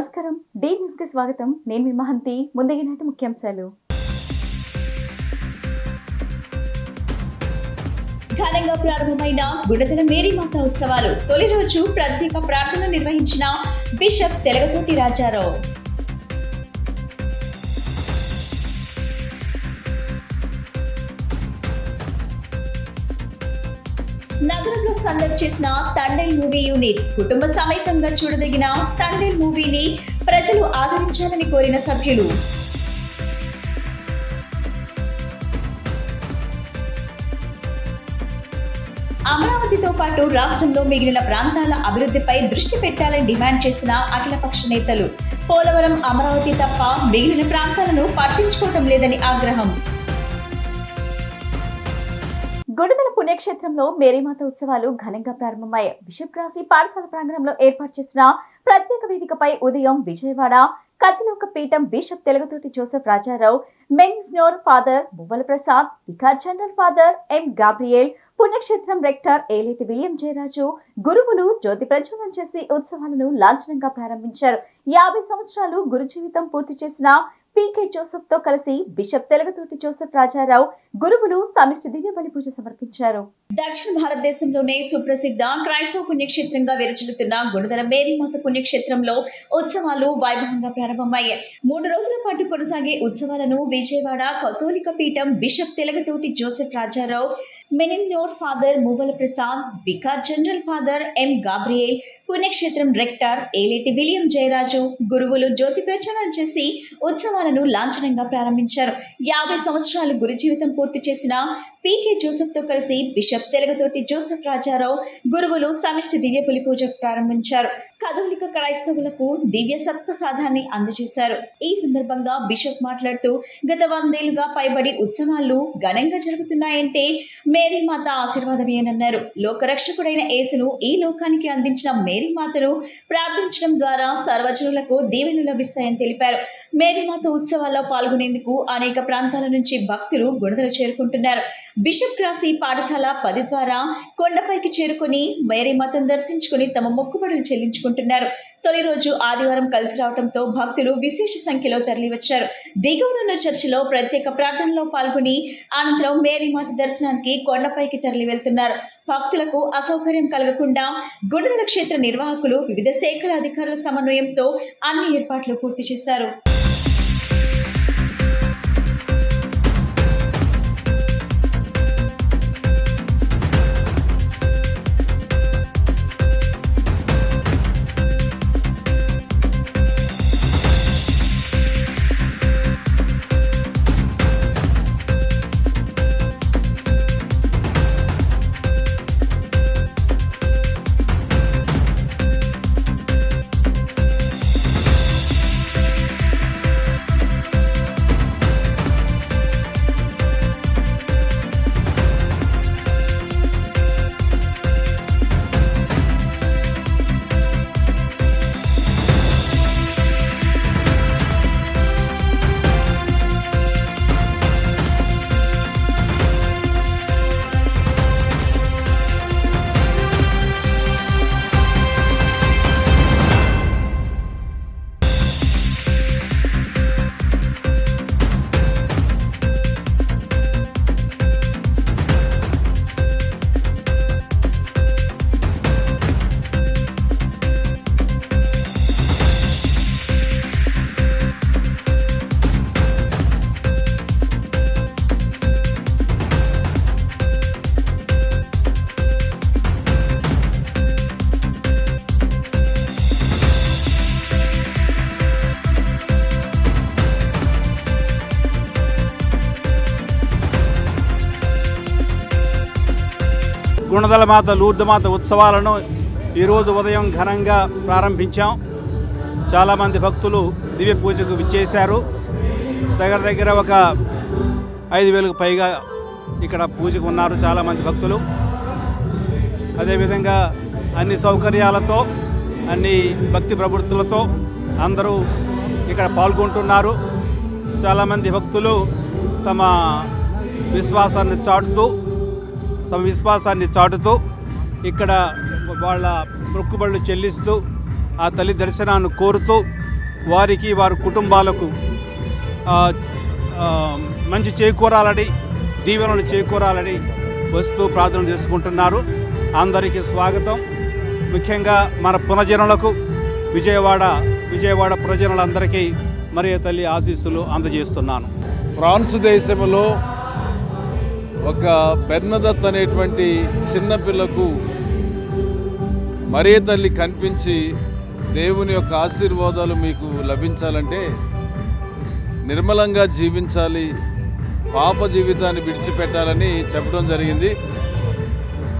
నమస్కారం. D news కి స్వాగతం. నేను మీ మహంతి. ముందుగా నాటి ముఖ్యాంశాలు. ఘనంగా ప్రారంభమైన గుణదల మేరీమాత ఉత్సవాలు. తొలి రోజు ప్రత్యేక ప్రార్థన నిర్వహించిన బిషప్ తెలగతోటి రాజారావు. నగరంలో సందడి చేసిన తండేల్ మూవీ యూనిట్. కుటుంబ సమేతంగా చూడదగిన తండేల్ మూవీని ప్రజలు ఆదరించాలని కోరిన సభ్యులు. అమరావతితో పాటు రాష్ట్రంలో మిగిలిన ప్రాంతాల అభివృద్ధిపై దృష్టి పెట్టాలని డిమాండ్ చేసిన అఖిలపక్ష నేతలు. పోలవరం, అమరావతి తప్ప మిగిలిన ప్రాంతాలను పట్టించుకోవటం లేదని ఆగ్రహం. గుణదల పుణ్యక్షేత్రంలో మేరీమాత ఉత్సవాలు ఘనంగా ప్రారంభమయ్యాయి. బిషప్ రాసి పాఠశాల ప్రాంగణంలో ఏర్పాటు చేసిన ప్రత్యేక వేదికపై ఉదయం విజయవాడ కత్తిలోక పీఠం బిషప్ తెలగతోటి జోసెఫ్ రాజారావు, మెన్ఫ్నోర్ father Muvvala Prasad, vicar general father M Gabriel, పుణ్యక్షేత్రం రెక్టర్ ఏలేటి విలియం జయరాజు గురువులు జ్యోతి ప్రజ్వలనం చేసి ఉత్సవాలను లాంఛనంగా ప్రారంభించారు. 50 సంవత్సరాలు గురు జీవితం పూర్తి చేసిన పీకే జోసెఫ్ తో కలిసి బిషప్ తెలగతోటి జోసెఫ్ రాజారావు గురువులు సమిష్టి దివ్య బలి పూజ సమర్పించారు. దక్షిణ భారతదేశంలోనే సుప్రసిద్ధ క్రైస్తవ పుణ్యక్షేత్రంగా విరచిల్లుతున్న గుణదల మేరీమాత పుణ్యక్షేత్రంలో ఉత్సవాలు వైభవంగా ప్రారంభమయ్యాయి. 3 రోజుల పాటు కొనసాగే ఉత్సవాలను విజయవాడ కథోలిక పీఠం బిషప్ తెలగతోటి జోసెఫ్ రాజారావు, మెనిన్యూర్ father Muvvala Prasad, vicar general father M Gabriel, పుణ్యక్షేత్రం రెక్టర్ ఏలేటి విలియం జయరాజు గురువులు జ్యోతి ప్రజ్వలనం చేసి ఉత్సవాలను లాంఛనంగా ప్రారంభించారు. 50 సంవత్సరాలు గురు జీవితం పూర్తి చేసిన పీకే జోసెఫ్ తో కలిసి బిషప్ తెలగతోటి జోసెఫ్ రాజారావు గురువులు సమిష్టి దివ్య బలి పూజ ప్రారంభించారు. కథోలిక క్రైస్తవులకు దివ్య సత్ప్రసాదాన్ని అందజేశారు. ఈ సందర్భంగా బిషప్ మాట్లాడుతూ, గత 100 ఏళ్లుగా పైబడి ఉత్సవాలు ఘనంగా జరుగుతున్నాయంటే మేరీమాత ఆశీర్వాదమేనన్నారు. లోకరక్షకుడైన యేసును ఈ లోకానికి అందించిన మేరీమాతను ప్రార్థించడం ద్వారా సర్వజనులకు దీవెనలు లభిస్తాయని తెలిపారు. మేరీమాత ఉత్సవాల్లో పాల్గొనేందుకు అనేక ప్రాంతాల నుంచి భక్తులు గుణదల చేరుకుంటున్నారు. బిషప్ రాసి పాఠశాల 10 ద్వారా కొండపైకి చేరుకుని మేరీమాతను దర్శించుకుని తమ మొక్కుబడులు చెల్లించుకుంటున్నారు. తొలి రోజు ఆదివారం కలిసి రావడంతో భక్తులు విశేష సంఖ్యలో తరలివచ్చారు. దిగువనున్న చర్చిలో ప్రత్యేక ప్రార్థనలో పాల్గొని అనంతరం మేరీమాత దర్శనానికి కొండపైకి తరలి వెళ్తున్నారు. భక్తులకు అసౌకర్యం కలగకుండా గుణదల క్షేత్ర నిర్వాహకులు వివిధ శాఖల అధికారుల సమన్వయంతో అన్ని ఏర్పాట్లు పూర్తి చేశారు. గుణదల మాత లూర్దు మాత ఉత్సవాలను ఈరోజు ఉదయం ఘనంగా ప్రారంభించాం. చాలామంది భక్తులు దివ్య పూజకు విచ్చేశారు. దగ్గర ఒక 5,000కు పైగా ఇక్కడ పూజకు ఉన్నారు చాలామంది భక్తులు. అదేవిధంగా అన్ని సౌకర్యాలతో అన్ని భక్తి ప్రవృత్తులతో అందరూ ఇక్కడ పాల్గొంటున్నారు. చాలామంది భక్తులు తమ విశ్వాసాన్ని చాటుతూ ఇక్కడ వాళ్ళ మొక్కుబడులు చెల్లిస్తూ ఆ తల్లి దర్శనాన్ని కోరుతూ వారికి వారి కుటుంబాలకు మంచి చేకూరాలని, దీవెనలు చేకూరాలని వస్తూ ప్రార్థన చేసుకుంటున్నారు. అందరికీ స్వాగతం. ముఖ్యంగా మన పునజనులకు విజయవాడ ప్రజలందరికీ మరియ తల్లి ఆశీస్సులు అందజేస్తున్నాను. ఫ్రాన్స్ దేశంలో ఒక బెర్నదత్ అనేటువంటి చిన్నపిల్లకు మరియ తల్లి కనిపించి దేవుని యొక్క ఆశీర్వాదాలు మీకు లభించాలంటే నిర్మలంగా జీవించాలి, పాప జీవితాన్ని విడిచిపెట్టాలని చెప్పడం జరిగింది.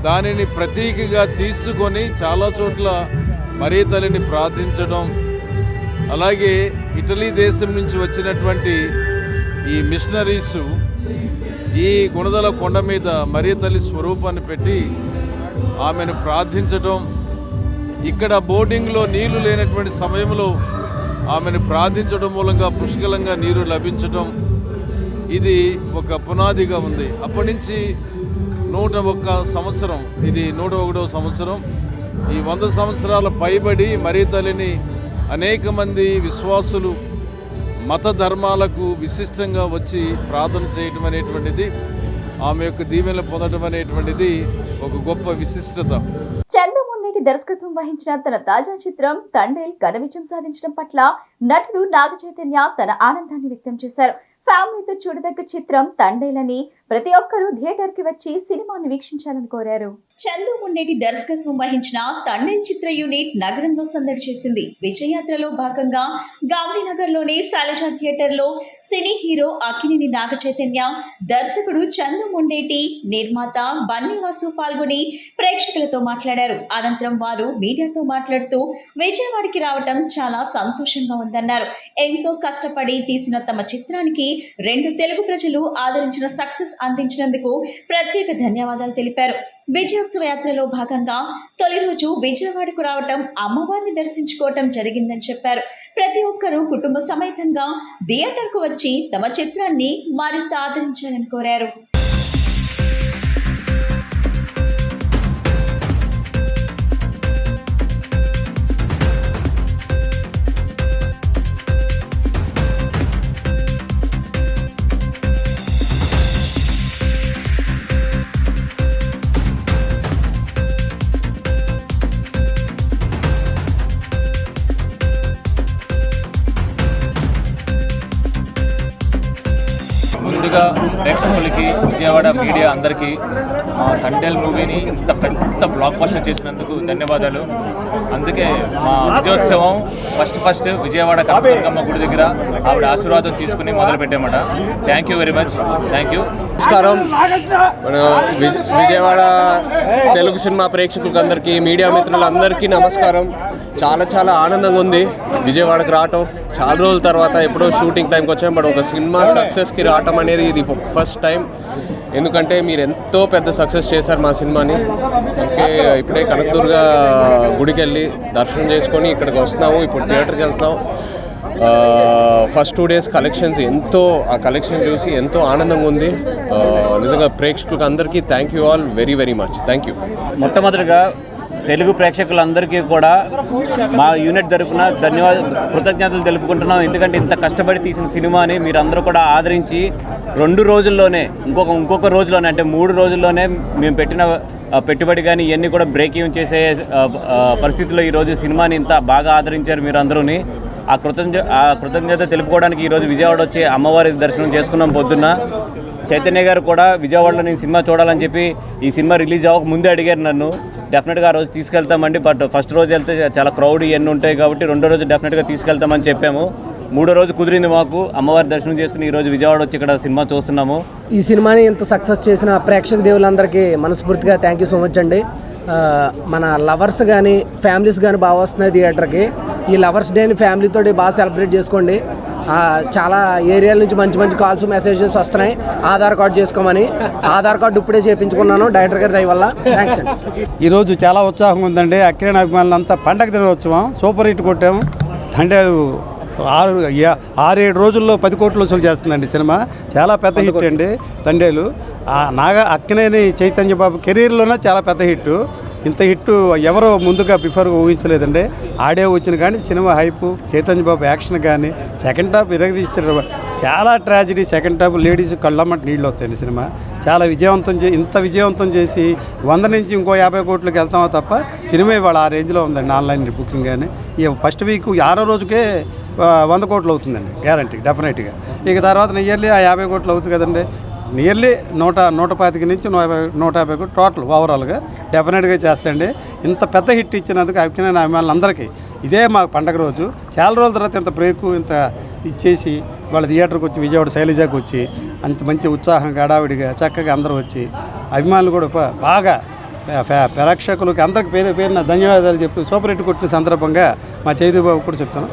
దానిని ప్రతీకగా తీసుకొని చాలా చోట్ల మరియ తల్లిని ప్రార్థించడం, అలాగే ఇటలీ దేశం నుంచి వచ్చినటువంటి ఈ మిషనరీసు ఈ గుణదల కొండ మీద మరియ తల్లి స్వరూపాన్ని పెట్టి ఆమెను ప్రార్థించడం, ఇక్కడ బోర్డింగ్లో నీళ్లు లేనటువంటి సమయంలో ఆమెను ప్రార్థించడం మూలంగా పుష్కలంగా నీరు లభించడం, ఇది ఒక పునాదిగా ఉంది. అప్పటి నుంచి 101 సంవత్సరం, ఇది 101వ సంవత్సరం. ఈ 100 సంవత్సరాల పైబడి మరియ తల్లిని అనేక మంది విశ్వాసులు మత ధర్మాలకు విశిష్టంగా వచ్చి ప్రార్థన చేయటం అనేటువంటిది, ఆమె యొక్క దీవెనలు పొందడం అనేటువంటిది ఒక గొప్ప విశిష్టత. చంద్రమోహన్ దర్శకత్వం వహించిన తన తాజా చిత్రం తండేల్ ఘన విజయం సాధించడం పట్ల నటుడు నాగ చైతన్య తన ఆనందాన్ని వ్యక్తం చేశారు. ఫ్యామిలీతో చూడదగ్గ చిత్రం తండేలని ప్రతి ఒక్కరూ థియేటర్ కి వచ్చి సినిమాను వీక్షించాలని కోరారు. చంద్రమోహన్ దర్శకత్వం వహించిన తండేల్ చిత్ర యూనిట్ నగరంలో సందడి చేసింది. విజయయాత్రలో భాగంగా గాంధీనగర్లోని శైలజ థియేటర్ లో సినీ హీరో అక్కినేని నాగ చైతన్య, దర్శకుడు చంద్రమోహన్, నిర్మాత బన్నీవాసు పాల్గొని ప్రేక్షకులతో మాట్లాడారు. అనంతరం వారు మీడియాతో మాట్లాడుతూ విజయవాడకి రావటం చాలా సంతోషంగా ఉందన్నారు. ఎంతో కష్టపడి తీసిన తమ చిత్రానికి 2 తెలుగు ప్రజలు ఆదరించిన సక్సెస్ అందించినందుకు ప్రత్యేక ధన్యవాదాలు తెలిపారు. విజయోత్సవ యాత్రలో భాగంగా తొలి రోజు విజయవాడకు రావటం, అమ్మవారిని దర్శించుకోవటం జరిగిందని చెప్పారు. ప్రతి ఒక్కరూ కుటుంబ సమేతంగా థియేటర్కు వచ్చి తమ చిత్రాన్ని మరింత ఆదరించాలని కోరారు. ముందుగా ప్రేక్షకులకి, విజయవాడ మీడియా అందరికీ తండేల్ మూవీని ఇంత పెద్ద బ్లాక్ బస్టర్ చేసినందుకు ధన్యవాదాలు. అందుకే మా విజయోత్సవం ఫస్ట్ విజయవాడ కనకదుర్గమ్మ గుడి దగ్గర ఆవిడ ఆశీర్వాదం తీసుకుని మొదలు పెట్టామట. Thank you very much. Thank you. నమస్కారం. మన విజయవాడ తెలుగు సినిమా ప్రేక్షకులకు అందరికీ, మీడియా మిత్రులందరికీ నమస్కారం. చాలా ఆనందంగా ఉంది విజయవాడకు రావటం. చాలా రోజుల తర్వాత ఎప్పుడో షూటింగ్ టైంకి వచ్చాం, బట్ ఒక సినిమా సక్సెస్కి రావటం అనేది ఇది ఫస్ట్ టైం. ఎందుకంటే మీరు ఎంతో పెద్ద సక్సెస్ చేశారు మా సినిమాని. అందుకే ఇప్పుడే కనకదుర్గ గుడికి వెళ్ళి దర్శనం చేసుకొని ఇక్కడికి వస్తున్నాము. ఇప్పుడు థియేటర్కి వెళ్తున్నాం. ఫస్ట్ 2 days కలెక్షన్స్ ఆ కలెక్షన్ చూసి ఎంతో ఆనందంగా ఉంది. నిజంగా ప్రేక్షకులకు అందరికీ thank you all very much. Thank you. మొట్టమొదటిగా తెలుగు ప్రేక్షకులందరికీ కూడా మా యూనిట్ తరపున కృతజ్ఞతలు తెలుపుకుంటున్నాం. ఎందుకంటే ఇంత కష్టపడి తీసిన సినిమాని మీరందరూ కూడా ఆదరించి 2 రోజుల్లోనే, ఇంకొక రోజులోనే, అంటే 3 రోజుల్లోనే మేము పెట్టిన పెట్టుబడి కానీ ఇవన్నీ కూడా బ్రేక్ ఈవెన్ చేసే పరిస్థితుల్లో ఈరోజు సినిమాని ఇంత బాగా ఆదరించారు మీరందరూని. ఆ కృతజ్ఞత తెలుపుకోవడానికి ఈరోజు విజయవాడ వచ్చి అమ్మవారి దర్శనం చేసుకున్నాం. పొద్దున్న చైతన్య గారు కూడా విజయవాడలో నేను సినిమా చూడాలని చెప్పి ఈ సినిమా రిలీజ్ అవ్వక ముందే అడిగారు నన్ను. డెఫినెట్గా ఆ రోజు తీసుకెళ్తామండి, బట్ ఫస్ట్ రోజు వెళ్తే చాలా క్రౌడ్ ఇవన్నీ ఉంటాయి కాబట్టి 2వ రోజు డెఫినెట్గా తీసుకెళ్తామని చెప్పాము. 3వ రోజు కుదిరింది మాకు. అమ్మవారి దర్శనం చేసుకుని ఈరోజు విజయవాడ వచ్చి ఇక్కడ సినిమా చూస్తున్నాము. ఈ సినిమాని ఇంత సక్సెస్ చేసిన ప్రేక్షక దేవులందరికీ మనస్ఫూర్తిగా థ్యాంక్ యూ సో మచ్ అండి. మన లవర్స్ కానీ ఫ్యామిలీస్ కానీ బాగా వస్తున్నాయి థియేటర్కి. ఈ లవర్స్ డేని ఫ్యామిలీతో బాగా సెలబ్రేట్ చేసుకోండి. చాలా ఏరియాల నుంచి మంచి కాల్స్ మెసేజెస్ వస్తున్నాయి ఆధార్ కార్డు చేసుకోమని. ఆధార్ కార్డు ఇప్పుడే చేయించుకున్నాను డైరెక్టర్ గారి దయ వల్ల. థ్యాంక్స్ అండి. ఈరోజు చాలా ఉత్సాహంగా ఉందండి. అక్కినేని అభిమానులంతా పండగ దినోత్సవం సూపర్ హిట్ కొట్టాము. తండేలు 6-7 రోజుల్లో 10 కోట్లు వసూలు చేస్తుందండి సినిమా. చాలా పెద్ద హిట్ అండి తండేలు. అక్కినేని చైతన్య బాబు కెరీర్లోనే చాలా పెద్ద హిట్. ఇంత హిట్ ఎవరో ముందుగా బిఫోర్గా ఊహించలేదండి. ఆడే వచ్చిన కానీ సినిమా హైపు, చైతన్య బాబు యాక్షన్ కానీ సెకండ్ హాఫ్ ఇరగదీస్తారు. చాలా ట్రాజిడీ సెకండ్ హాఫ్, లేడీస్ కళ్ళమ్మటి నీళ్ళు వస్తాయండి. సినిమా చాలా ఇంత విజయవంతం చేసి 100 నుంచి ఇంకో 50 కోట్లకి వెళ్తామో తప్ప సినిమా ఇవాళ ఆ రేంజ్లో ఉందండి. ఆన్లైన్ బుకింగ్ కానీ ఈ ఫస్ట్ వీక్ 6వ రోజుకే 100 కోట్లు అవుతుందండి గ్యారంటీ డెఫినెట్గా. ఇక తర్వాత నియర్లీ ఆ 50 కోట్లు అవుతుంది కదండి. నియర్లీ 125 నుంచి 150 కోట్లు టోటల్ ఓవరాల్గా డెఫినెట్గా చేస్తండి. ఇంత పెద్ద హిట్ ఇచ్చినందుకు అభిమాన అభిమానులందరికీ ఇదే మా పండగ రోజు. చాలా రోజుల తర్వాత ఇంత బ్రేకు ఇంత ఇచ్చేసి వాళ్ళ థియేటర్కి వచ్చి విజయవాడ శైలజాకి వచ్చి అంత మంచి ఉత్సాహంగా హడావిడిగా చక్కగా అందరూ వచ్చి అభిమానులు కూడా బాగా ప్రేక్షకులకి అందరికి పేరున ధన్యవాదాలు చెప్తూ సూపర్ హిట్ కొట్టిన సందర్భంగా మా చైతన్యబాబు కూడా చెప్తాను.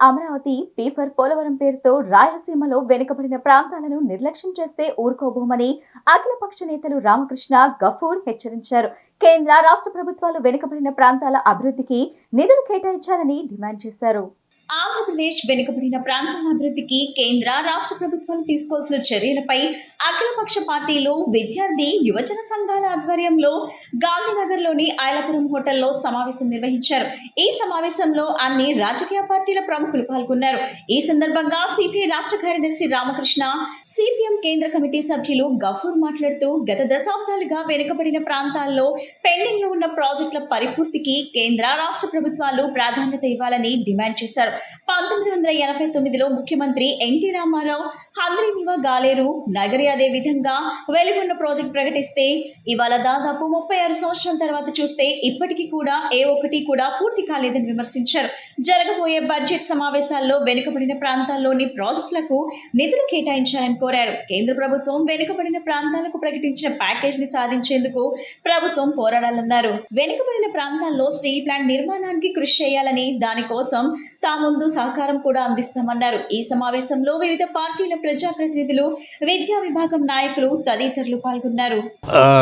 అమరావతి, పి ఫర్ పోలవరం పేరుతో రాయలసీమలో వెనుకబడిన ప్రాంతాలను నిర్లక్ష్యం చేస్తే ఊరుకోబోమని అఖిలపక్ష నేతలు రామకృష్ణ, గఫూర్ హెచ్చరించారు. కేంద్ర, రాష్ట్ర ప్రభుత్వాలు వెనుకబడిన ప్రాంతాల అభివృద్ధికి నిధులు కేటాయించాలని డిమాండ్ చేశారు. ఆంధ్రప్రదేశ్ వెనుకబడిన ప్రాంతాల అభివృద్ధికి కేంద్ర, రాష్ట్ర ప్రభుత్వాలు తీసుకోవాల్సిన చర్యలపై అఖిలపక్ష పార్టీలు, విద్యార్థి, యువజన సంఘాల ఆధ్వర్యంలో గాంధీనగర్లోని ఐలపురం హోటల్లో సమావేశం నిర్వహించారు. ఈ సమావేశంలో అన్ని రాజకీయ పార్టీల ప్రముఖులు పాల్గొన్నారు. ఈ సందర్భంగా సిపిఐ రాష్ట్ర కార్యదర్శి రామకృష్ణ, సిపిఎం కేంద్ర కమిటీ సభ్యులు గఫూర్ మాట్లాడుతూ గత దశాబ్దాలుగా వెనుకబడిన ప్రాంతాల్లో పెండింగ్ లో ఉన్న ప్రాజెక్టుల పరిపూర్తికి కేంద్ర, రాష్ట్ర ప్రభుత్వాలు ప్రాధాన్యత ఇవ్వాలని డిమాండ్ చేశారు. 1989లో ముఖ్యమంత్రి ఎన్టీ రామారావు హంద్రీనివా, గాలేరు, నగరి అదే విధంగా వెలుగున్న ప్రాజెక్ట్ ప్రకటిస్తే ఇవాళ దాదాపు 36 సంవత్సరాల తర్వాత చూస్తే ఇప్పటికీ కూడా ఏ ఒక్కటి కూడా పూర్తి కాలేదని విమర్శించారు. జరగబోయే బడ్జెట్ సమావేశాల్లో వెనుకబడిన ప్రాంతాల్లోని ప్రాజెక్టులకు నిధులు కేటాయించాలని కోరారు. కేంద్ర ప్రభుత్వం వెనుకబడిన ప్రాంతాలకు ప్రకటించిన ప్యాకేజ్ ని సాధించేందుకు ప్రభుత్వం పోరాడాలన్నారు. వెనుకబడిన ప్రాంతాల్లో స్టీల్ ప్లాంట్ నిర్మాణానికి కృషి చేయాలని, దానికోసం ముందు సహకారం కూడా అందిస్తామన్నారు. ఈ సమావేశంలో వివిధ పార్టీల ప్రజాప్రతినిధులు, విద్యా విభాగం నాయకులు తదితరులు పాల్గొన్నారు.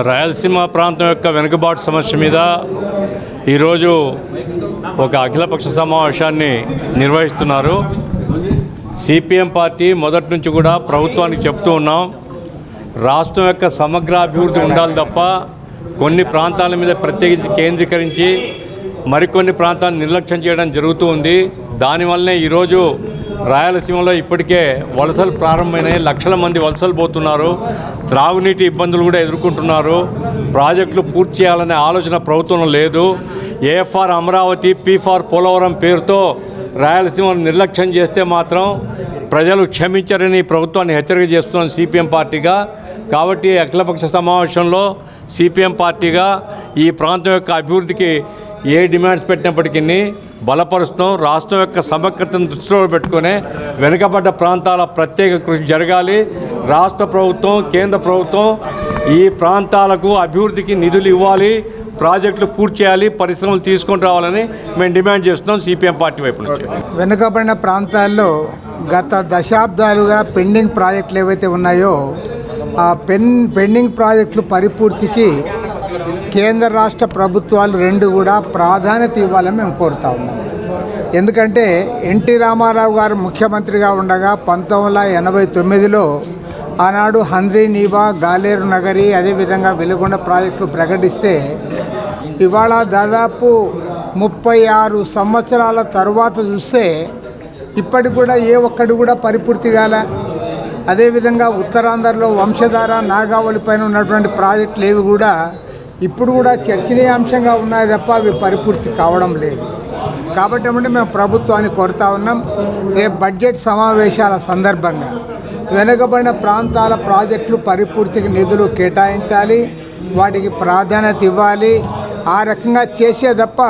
రాయలసీమ ప్రాంతం యొక్క వెనుకబాటు సమస్య మీద ఈరోజు ఒక అఖిలపక్ష సమావేశాన్ని నిర్వహిస్తున్నారు. సిపిఎం పార్టీ మొదటి నుంచి కూడా ప్రభుత్వానికి చెప్తూ ఉన్నాం, రాష్ట్రం యొక్క సమగ్ర అభివృద్ధి ఉండాలి తప్ప కొన్ని ప్రాంతాల మీద ప్రత్యేకించి కేంద్రీకరించి మరికొన్ని ప్రాంతాలను నిర్లక్ష్యం చేయడం జరుగుతూ ఉంది. దానివల్లనే ఈరోజు రాయలసీమలో ఇప్పటికే వలసలు ప్రారంభమైనాయి. లక్షల మంది వలసలు పోతున్నారు. త్రాగునీటి ఇబ్బందులు కూడా ఎదుర్కొంటున్నారు. ప్రాజెక్టులు పూర్తి చేయాలనే ఆలోచన ప్రభుత్వంలో లేదు. A for Amaravati, P for Polavaram పేరుతో రాయలసీమను నిర్లక్ష్యం చేస్తే మాత్రం ప్రజలు క్షమించరని ప్రభుత్వాన్ని హెచ్చరిక చేస్తున్నాం సిపిఎం పార్టీగా. కాబట్టి అఖిలపక్ష సమావేశంలో సిపిఎం పార్టీగా ఈ ప్రాంతం యొక్క అభివృద్ధికి ఏ డిమాండ్స్ పెట్టినప్పటికీ బలపరుస్తాం. రాష్ట్రం యొక్క సమగ్రతను దృష్టిలో పెట్టుకునే వెనుకబడ్డ ప్రాంతాల ప్రత్యేక కృషి జరగాలి. రాష్ట్ర ప్రభుత్వం, కేంద్ర ప్రభుత్వం ఈ ప్రాంతాలకు అభివృద్ధికి నిధులు ఇవ్వాలి, ప్రాజెక్టులు పూర్తి చేయాలి, పరిశ్రమలు తీసుకొని రావాలని మేము డిమాండ్ చేస్తున్నాం సిపిఎం పార్టీ వైపు నుంచి. వెనుకబడిన ప్రాంతాల్లో గత దశాబ్దాలుగా పెండింగ్ ప్రాజెక్టులు ఏవైతే ఉన్నాయో ఆ పెండింగ్ ప్రాజెక్టులు పరిపూర్తికి కేంద్ర రాష్ట్ర ప్రభుత్వాలు రెండు కూడా ప్రాధాన్యత ఇవ్వాలని మేము కోరుతా ఉన్నాం. ఎందుకంటే ఎన్టీ రామారావు గారు ముఖ్యమంత్రిగా ఉండగా 1989లో ఆనాడు హంద్రీనీవా, గాలేరు నగరి, అదేవిధంగా వెలుగొండ ప్రాజెక్టులు ప్రకటిస్తే ఇవాళ దాదాపు 36 సంవత్సరాల తర్వాత చూస్తే ఇప్పటికి కూడా ఏ ఒక్కటి కూడా పరిపూర్తి కాలే. అదేవిధంగా ఉత్తరాంధ్రలో వంశధార, నాగావళి పైన ఉన్నటువంటి ప్రాజెక్టులు ఏవి కూడా ఇప్పుడు కూడా చర్చనీయాంశంగా ఉన్నాయి తప్ప అవి పరిపూర్తి కావడం లేదు. కాబట్టి ఏమంటే మేము ప్రభుత్వాన్ని కోరుతా ఉన్నాం, రేపు బడ్జెట్ సమావేశాల సందర్భంగా వెనుకబడిన ప్రాంతాల ప్రాజెక్టులు పరిపూర్తికి నిధులు కేటాయించాలి, వాటికి ప్రాధాన్యత ఇవ్వాలి. ఆ రకంగా చేసే తప్ప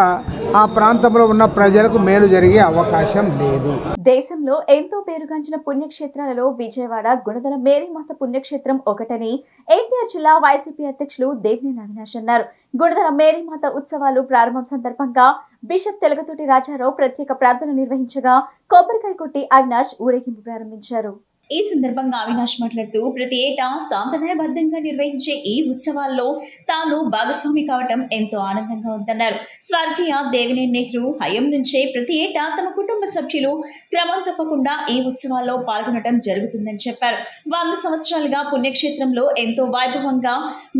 ఆ ప్రాంతంలో ఉన్న ప్రజలకు మేలు జరిగే అవకాశం లేదు. దేశంలో ఎంతో పేరుగాంచిన పుణ్యక్షేత్రాలలో విజయవాడ గుణదల మేరీమాత పుణ్యక్షేత్రం ఒకటని ఎన్టీఆర్ జిల్లా వైసీపీ అధ్యక్షులు దేవినేని అవినాష్ అన్నారు. గుణదల మేరీమాత ఉత్సవాలు ప్రారంభం సందర్భంగా బిషప్ తెలుగుతోటి రాజారావు ప్రత్యేక ప్రార్థన నిర్వహించగా కొబ్బరికాయ కొట్టి అవినాష్ ఊరేగింపు ప్రారంభించారు. ఈ సందర్భంగా అవినాష్ మాట్లాడుతూ ప్రతి ఏటా సాంప్రదాయబద్ధంగా నిర్వహించే ఈ ఉత్సవాల్లో తాను భాగస్వామి కావటం ఎంతో ఆనందంగా ఉందన్నారు. స్వర్గీయ దేవినేని నెహ్రూ హయం నుంచే ప్రతి ఏటా తమ కుటుంబ సభ్యులు క్రమం తప్పకుండా ఈ ఉత్సవాల్లో పాల్గొనడం జరుగుతుందని చెప్పారు. 100 సంవత్సరాలుగా పుణ్యక్షేత్రంలో ఎంతో వైభవంగా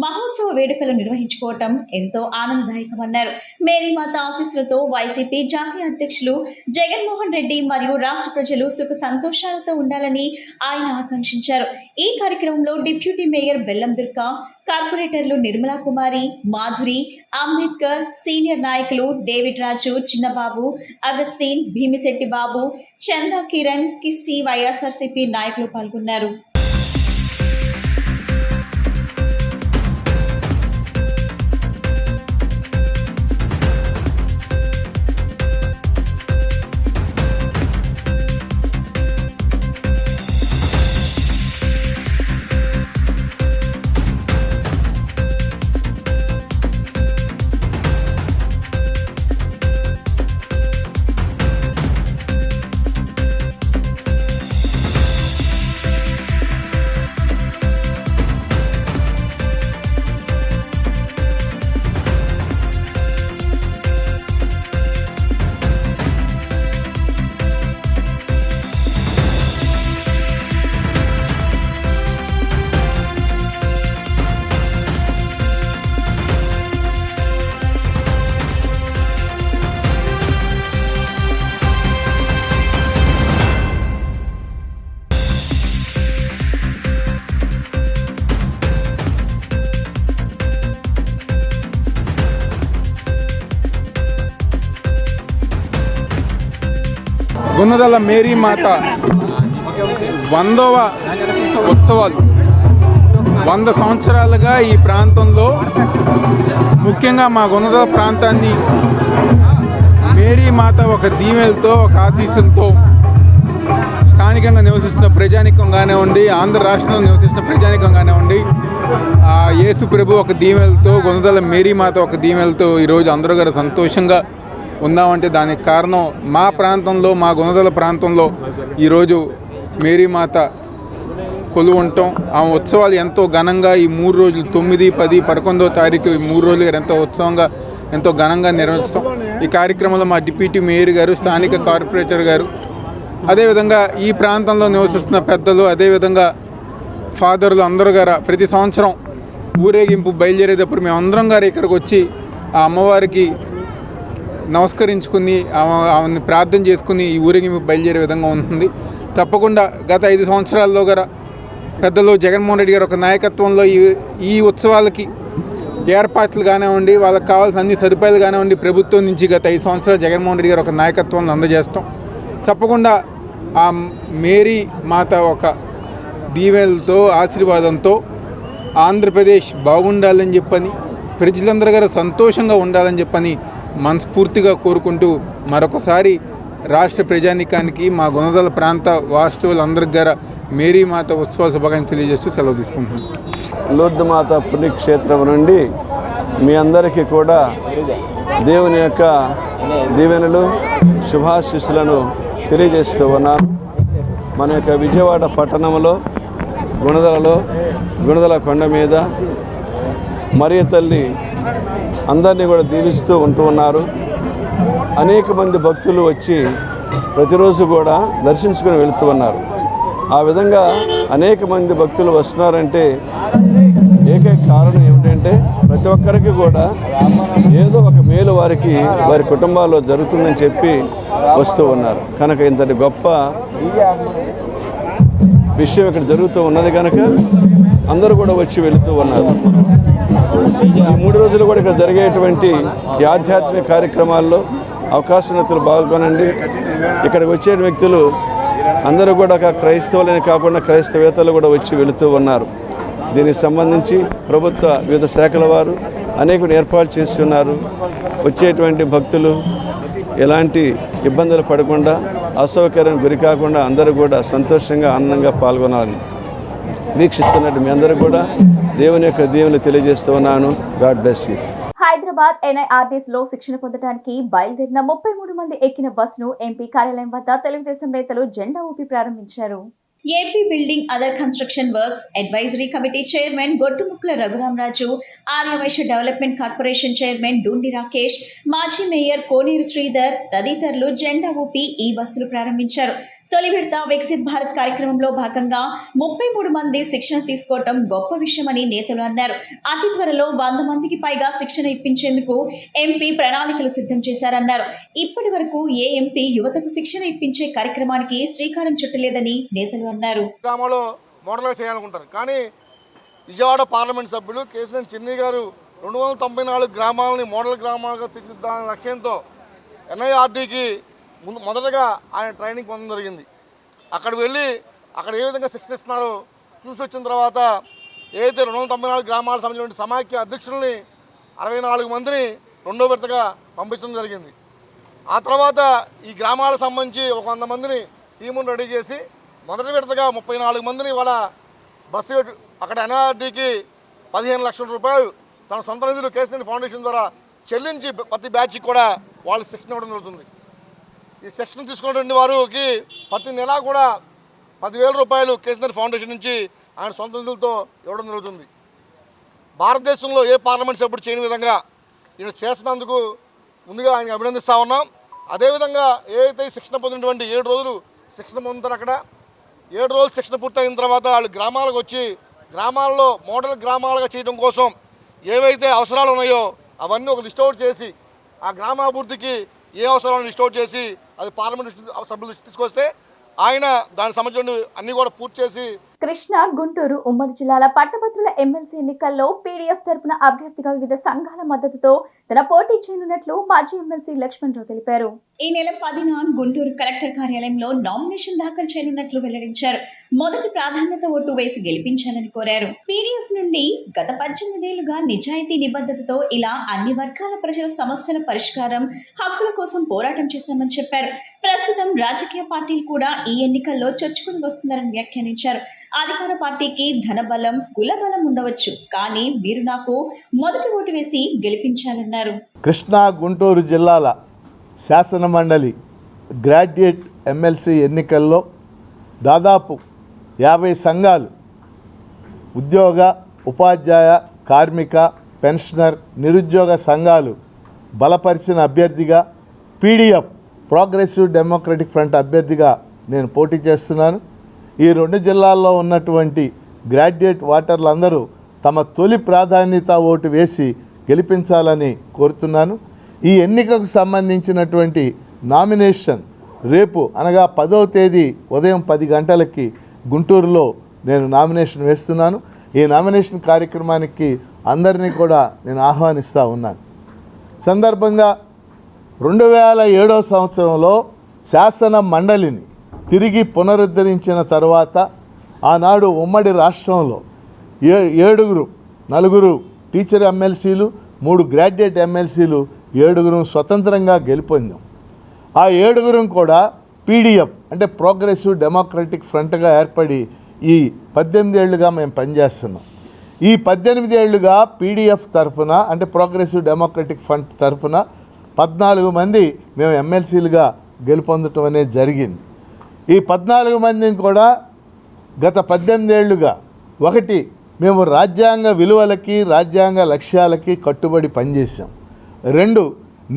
మహోత్సవ వేడుకలు నిర్వహించుకోవటం ఎంతో ఆనందదాయకమన్నారు. మేరీమాత ఆశీస్సులతో వైసీపీ జాతీయ అధ్యక్షులు జగన్మోహన్ రెడ్డి మరియు రాష్ట్ర ప్రజలు సుఖ సంతోషాలతో ఉండాలని ఆయన ఆకాంక్షించారు. ఈ కార్యక్రమంలో డిప్యూటీ మేయర్ బెల్లం దుర్గా, కార్పొరేటర్లు నిర్మలా కుమారి, మాధురి, అంబేద్కర్, సీనియర్ నాయకులు డేవిడ్ రాజు, చిన్నబాబు, అగస్తీన్, భీమిశెట్టి బాబు, చందా కిరణ్, కిస్సి, వైఎస్ఆర్సీపీ నాయకులు పాల్గొన్నారు. గుణదల మేరీమాత 100వ ఉత్సవాలు 100 సంవత్సరాలుగా ఈ ప్రాంతంలో, ముఖ్యంగా మా గుణదల ప్రాంతాన్ని మేరీమాత ఒక దీవెలతో, ఒక ఆశీస్సులతో స్థానికంగా నివసిస్తున్న ప్రజానికం కానివ్వండి, ఆంధ్ర రాష్ట్రంలో నివసిస్తున్న ప్రజానికం కానివ్వండి, యేసు ప్రభు ఒక దీవెలతో, గుణదల మేరీమాత ఒక దీవెలతో ఈరోజు అందరూ గారు సంతోషంగా ఉన్నామంటే దానికి కారణం మా ప్రాంతంలో, మా గుణదల ప్రాంతంలో ఈరోజు మేరీమాత కొలువు ఉండటం. ఆ ఉత్సవాలు ఎంతో ఘనంగా ఈ 3 రోజులు 9, 10, 11వ తారీఖు ఈ 3 రోజులుగా ఎంతో ఉత్సవంగా, ఎంతో ఘనంగా నిర్వహిస్తాం. ఈ కార్యక్రమంలో మా డిప్యూటీ మేయర్ గారు, స్థానిక కార్పొరేటర్ గారు, అదేవిధంగా ఈ ప్రాంతంలో నివసిస్తున్న పెద్దలు, అదేవిధంగా ఫాదర్లు అందరూ గారు ప్రతి సంవత్సరం ఊరేగింపు బయలుదేరేటప్పుడు మేమందరం గారు ఇక్కడికి వచ్చి ఆ అమ్మవారికి నమస్కరించుకుని, ఆమెను ప్రార్థన చేసుకుని ఈ ఊరేగింపు బయలుదేరే విధంగా ఉంటుంది. తప్పకుండా గత 5 సంవత్సరాల్లో గారు పెద్దలు జగన్మోహన్ రెడ్డి గారు ఒక నాయకత్వంలో ఈ ఉత్సవాలకి ఏర్పాట్లు కానివ్వండి, వాళ్ళకి కావాల్సిన అన్ని సదుపాయాలు కానివ్వండి, ప్రభుత్వం నుంచి గత 5 సంవత్సరాలు జగన్మోహన్ రెడ్డి గారు ఒక నాయకత్వాన్ని అందజేస్తాం. తప్పకుండా ఆ మేరీ మాత ఒక దీవెనలతో, ఆశీర్వాదంతో ఆంధ్రప్రదేశ్ బాగుండాలని చెప్పని, ప్రజలందరూ గారు సంతోషంగా ఉండాలని చెప్పని మనస్ఫూర్తిగా కోరుకుంటూ మరొకసారి రాష్ట్ర ప్రజానికానికి, మా గుణదల ప్రాంత వాస్తవులందరికీ గారు మేరీమాత ఉత్సవ శుభాకాంక్షలు తెలియజేస్తూ సెలవు తీసుకుంటున్నాను. లూర్దు మాత పుణ్యక్షేత్రం నుండి మీ అందరికీ కూడా దేవుని యొక్క దీవెనలు, శుభాశీస్సులను తెలియజేస్తూ ఉన్నాను. మన యొక్క విజయవాడ పట్టణంలో గుణదల కొండ మీద మరియ తల్లి అందరినీ కూడా దీవిస్తూ ఉన్నారు. అనేక మంది భక్తులు వచ్చి ప్రతిరోజు కూడా దర్శించుకొని వెళుతూ ఉన్నారు. ఆ విధంగా అనేక మంది భక్తులు వస్తున్నారంటే ఏకైక కారణం ఏమిటంటే ప్రతి ఒక్కరికి కూడా ఏదో ఒక మేలు వారి కుటుంబాల్లో జరుగుతుందని చెప్పి వస్తూ ఉన్నారు. కనుక ఇంతటి గొప్ప విషయం ఇక్కడ జరుగుతూ ఉన్నది కనుక అందరూ కూడా వచ్చి వెళుతూ ఉన్నారు. ఈ 3 రోజులు కూడా ఇక్కడ జరిగేటువంటి ఈ ఆధ్యాత్మిక కార్యక్రమాల్లో అవకాశస్తులు పాల్గొనండి. ఇక్కడికి వచ్చే వ్యక్తులు అందరూ కూడా క్రైస్తవులని కాకుండా క్రైస్తవేతలు కూడా వచ్చి వెళుతూ ఉన్నారు. దీనికి సంబంధించి ప్రభుత్వ వివిధ శాఖల వారు అనేక ఏర్పాటు చేస్తున్నారు. వచ్చేటువంటి భక్తులు ఎలాంటి ఇబ్బందులు పడకుండా, అసౌకర్యం గురి కాకుండా అందరూ కూడా సంతోషంగా, ఆనందంగా పాల్గొనాలని వీక్షిస్తున్నట్టు మీ అందరూ కూడా దేవుని యొక్క దీవెనలు తెలియజేస్తూ ఉన్నాను. God bless you. Hyderabad NIRTS లో శిక్షణ పొందడానికి బయలుదేరిన 33 మంది ఎక్కిన బస్సును ఎంపీ కార్యాలయం వద్ద తెలుగుదేశం నేతలు జెండా ఊపి ప్రారంభించారు. AP building other construction works advisory committee chairman Gottumukkala Raghuramaraju, Aryavysya development corporation chairman Dundi Rakesh, మాజీ మేయర్ కోనేరు శ్రీధర్ తదితరులు జెండా ఊపి ఈ బస్సులు ప్రారంభించారు. తొలి విడత వికసిత్ భారత్ కార్యక్రమంలో భాగంగా 33 మంది శిక్షణ తీసుకోవటం గొప్ప విషయమని నేతలు అన్నారు. అతి త్వరలో 100 మందికి పైగా శిక్షణ ఇప్పించేందుకు ఎంపీ ప్రణాళికలు సిద్ధం చేశారన్నారు. ఇప్పటి వరకు ఏ ఎంపీ యువతకు శిక్షణ ఇప్పించే కార్యక్రమానికి శ్రీకారం చుట్టలేదని నేతలు అన్నారు. గ్రామంలో మోడల్ చేయాలనుకుంటారు, కానీ విజయవాడ పార్లమెంట్ సభ్యులు కేశినేని చిన్ని గారు 294 గ్రామాలని మోడల్ గ్రామాలుగా తీర్చిదిద్దాలనే లక్ష్యంతో ఎన్ఐఆర్డీకి మొదటగా ఆయన ట్రైనింగ్ పొందడం జరిగింది. అక్కడికి వెళ్ళి అక్కడ ఏ విధంగా శిక్షణ ఇస్తున్నారో చూసి వచ్చిన తర్వాత ఏదైతే 294 గ్రామాలకు సంబంధించిన సమాఖ్య అధ్యక్షుల్ని 64 మందిని రెండో విడతగా పంపించడం జరిగింది. ఆ తర్వాత ఈ గ్రామాలకు సంబంధించి ఒక 100 మందిని టీమును రెడీ చేసి మొదటి విడతగా 34 మందిని వాళ్ళ బస్సు అక్కడ ఎన్ఆర్డీకి 15 లక్షల రూపాయలు తన సొంత నిధులు కేశినేని ఫౌండేషన్ ద్వారా చెల్లించి ప్రతి బ్యాచ్కి కూడా వాళ్ళు శిక్షణ ఇవ్వడం జరుగుతుంది. ఈ శిక్షణ తీసుకున్నటువంటి వారికి ప్రతి నెల కూడా 10,000 రూపాయలు కేశినేని ఫౌండేషన్ నుంచి ఆయన సొంత నిధులతో ఇవ్వడం జరుగుతుంది. భారతదేశంలో ఏ పార్లమెంట్ సభ్యుడు చేయని విధంగా ఈయన చేసినందుకు ముందుగా ఆయన అభినందిస్తూ ఉన్నాం. అదేవిధంగా ఏదైతే శిక్షణ పొందినటువంటి 7 రోజులు శిక్షణ పొందుతారు, అక్కడ 7 రోజులు శిక్షణ పూర్తయిన తర్వాత వాళ్ళు గ్రామాలకు వచ్చి గ్రామాల్లో మోడల్ గ్రామాలుగా చేయడం కోసం ఏవైతే అవసరాలు ఉన్నాయో అవన్నీ ఒక లిస్ట్ అవుట్ చేసి ఆ గ్రామాభివృద్ధికి ఏ అవసరాలను లిస్ట్ అవుట్ చేసి అది పార్లమెంట్ సభ్యులు తీసుకొస్తే ఆయన దానికి సంబంధించిన అన్ని కూడా పూర్తి చేసి కృష్ణా, గుంటూరు ఉమ్మడి జిల్లాల పట్టభద్రుల ఎమ్మెల్సీ ఎన్నికల్లో పీడీఎఫ్ తరపున అభ్యర్థిగా వివిధ సంఘాల మద్దతుతో తన పోటీ చేయనున్నట్లు మాజీ ఎమ్మెల్సీ లక్ష్మణ్ రావు తెలిపారు. ఈ నెల 10న గుంటూరు కలెక్టర్ కార్యాలయంలో నామినేషన్ దాఖలు చేయనున్నట్లు వెల్లడించారు. మొదటి ప్రాధాన్యత ఓటు వేసి గెలిపించాలని కోరారు. పీడీఎఫ్ నుండి గత 18 ఏళ్లుగా నిజాయితీ నిబద్ధతతో ఇలా అన్ని వర్గాల ప్రజల సమస్యల పరిష్కారం, హక్కుల కోసం పోరాటం చేశామని చెప్పారు. ప్రస్తుతం రాజకీయ పార్టీలు కూడా ఈ ఎన్నికల్లో చొచ్చుకుని వస్తున్నారని వ్యాఖ్యానించారు. అధికార పార్టీకి ధనబలం, కులబలం ఉండవచ్చు, కానీ మీరు నాకు మొదటి ఓటు వేసి గెలిపించాలన్నారు. కృష్ణా, గుంటూరు జిల్లాల శాసన మండలి గ్రాడ్యుయేట్ ఎమ్మెల్సీ ఎన్నికల్లో దాదాపు 50 సంఘాలు ఉద్యోగ, ఉపాధ్యాయ, కార్మిక, పెన్షనర్, నిరుద్యోగ సంఘాలు బలపరిచిన అభ్యర్థిగా పీడీఎఫ్ ప్రోగ్రెసివ్ డెమోక్రటిక్ ఫ్రంట్ అభ్యర్థిగా నేను పోటీ చేస్తున్నాను. ఈ 2 జిల్లాల్లో ఉన్నటువంటి గ్రాడ్యుయేట్ ఓటర్లందరూ తమ తొలి ప్రాధాన్యత ఓటు వేసి గెలిపించాలని కోరుతున్నాను. ఈ ఎన్నికకు సంబంధించినటువంటి నామినేషన్ రేపు అనగా 10వ తేదీ ఉదయం 10 గంటలకి గుంటూరులో నేను నామినేషన్ వేస్తున్నాను. ఈ నామినేషన్ కార్యక్రమానికి అందరినీ కూడా నేను ఆహ్వానిస్తూ ఉన్నాను. సందర్భంగా 2007 సంవత్సరంలో శాసన మండలిని తిరిగి పునరుద్ధరించిన తర్వాత ఆనాడు ఉమ్మడి రాష్ట్రంలో 4 టీచర్ ఎమ్మెల్సీలు, 3 గ్రాడ్యుయేట్ ఎమ్మెల్సీలు, 7 స్వతంత్రంగా గెలుపొందాం. ఆ 7 కూడా పీడీఎఫ్ అంటే ప్రోగ్రెసివ్ డెమోక్రటిక్ ఫ్రంట్గా ఏర్పడి ఈ 18 ఏళ్ళుగా మేము పనిచేస్తున్నాం. ఈ 18 ఏళ్ళుగా పీడీఎఫ్ తరఫున అంటే ప్రోగ్రెసివ్ డెమోక్రటిక్ ఫ్రంట్ తరఫున 14 మంది మేము ఎమ్మెల్సీలుగా గెలుపొందటం అనేది జరిగింది. ఈ 14 మందిని కూడా గత 18 ఏళ్ళుగా ఒకటి మేము రాజ్యాంగ విలువలకి, రాజ్యాంగ లక్ష్యాలకి కట్టుబడి పనిచేసాం. 2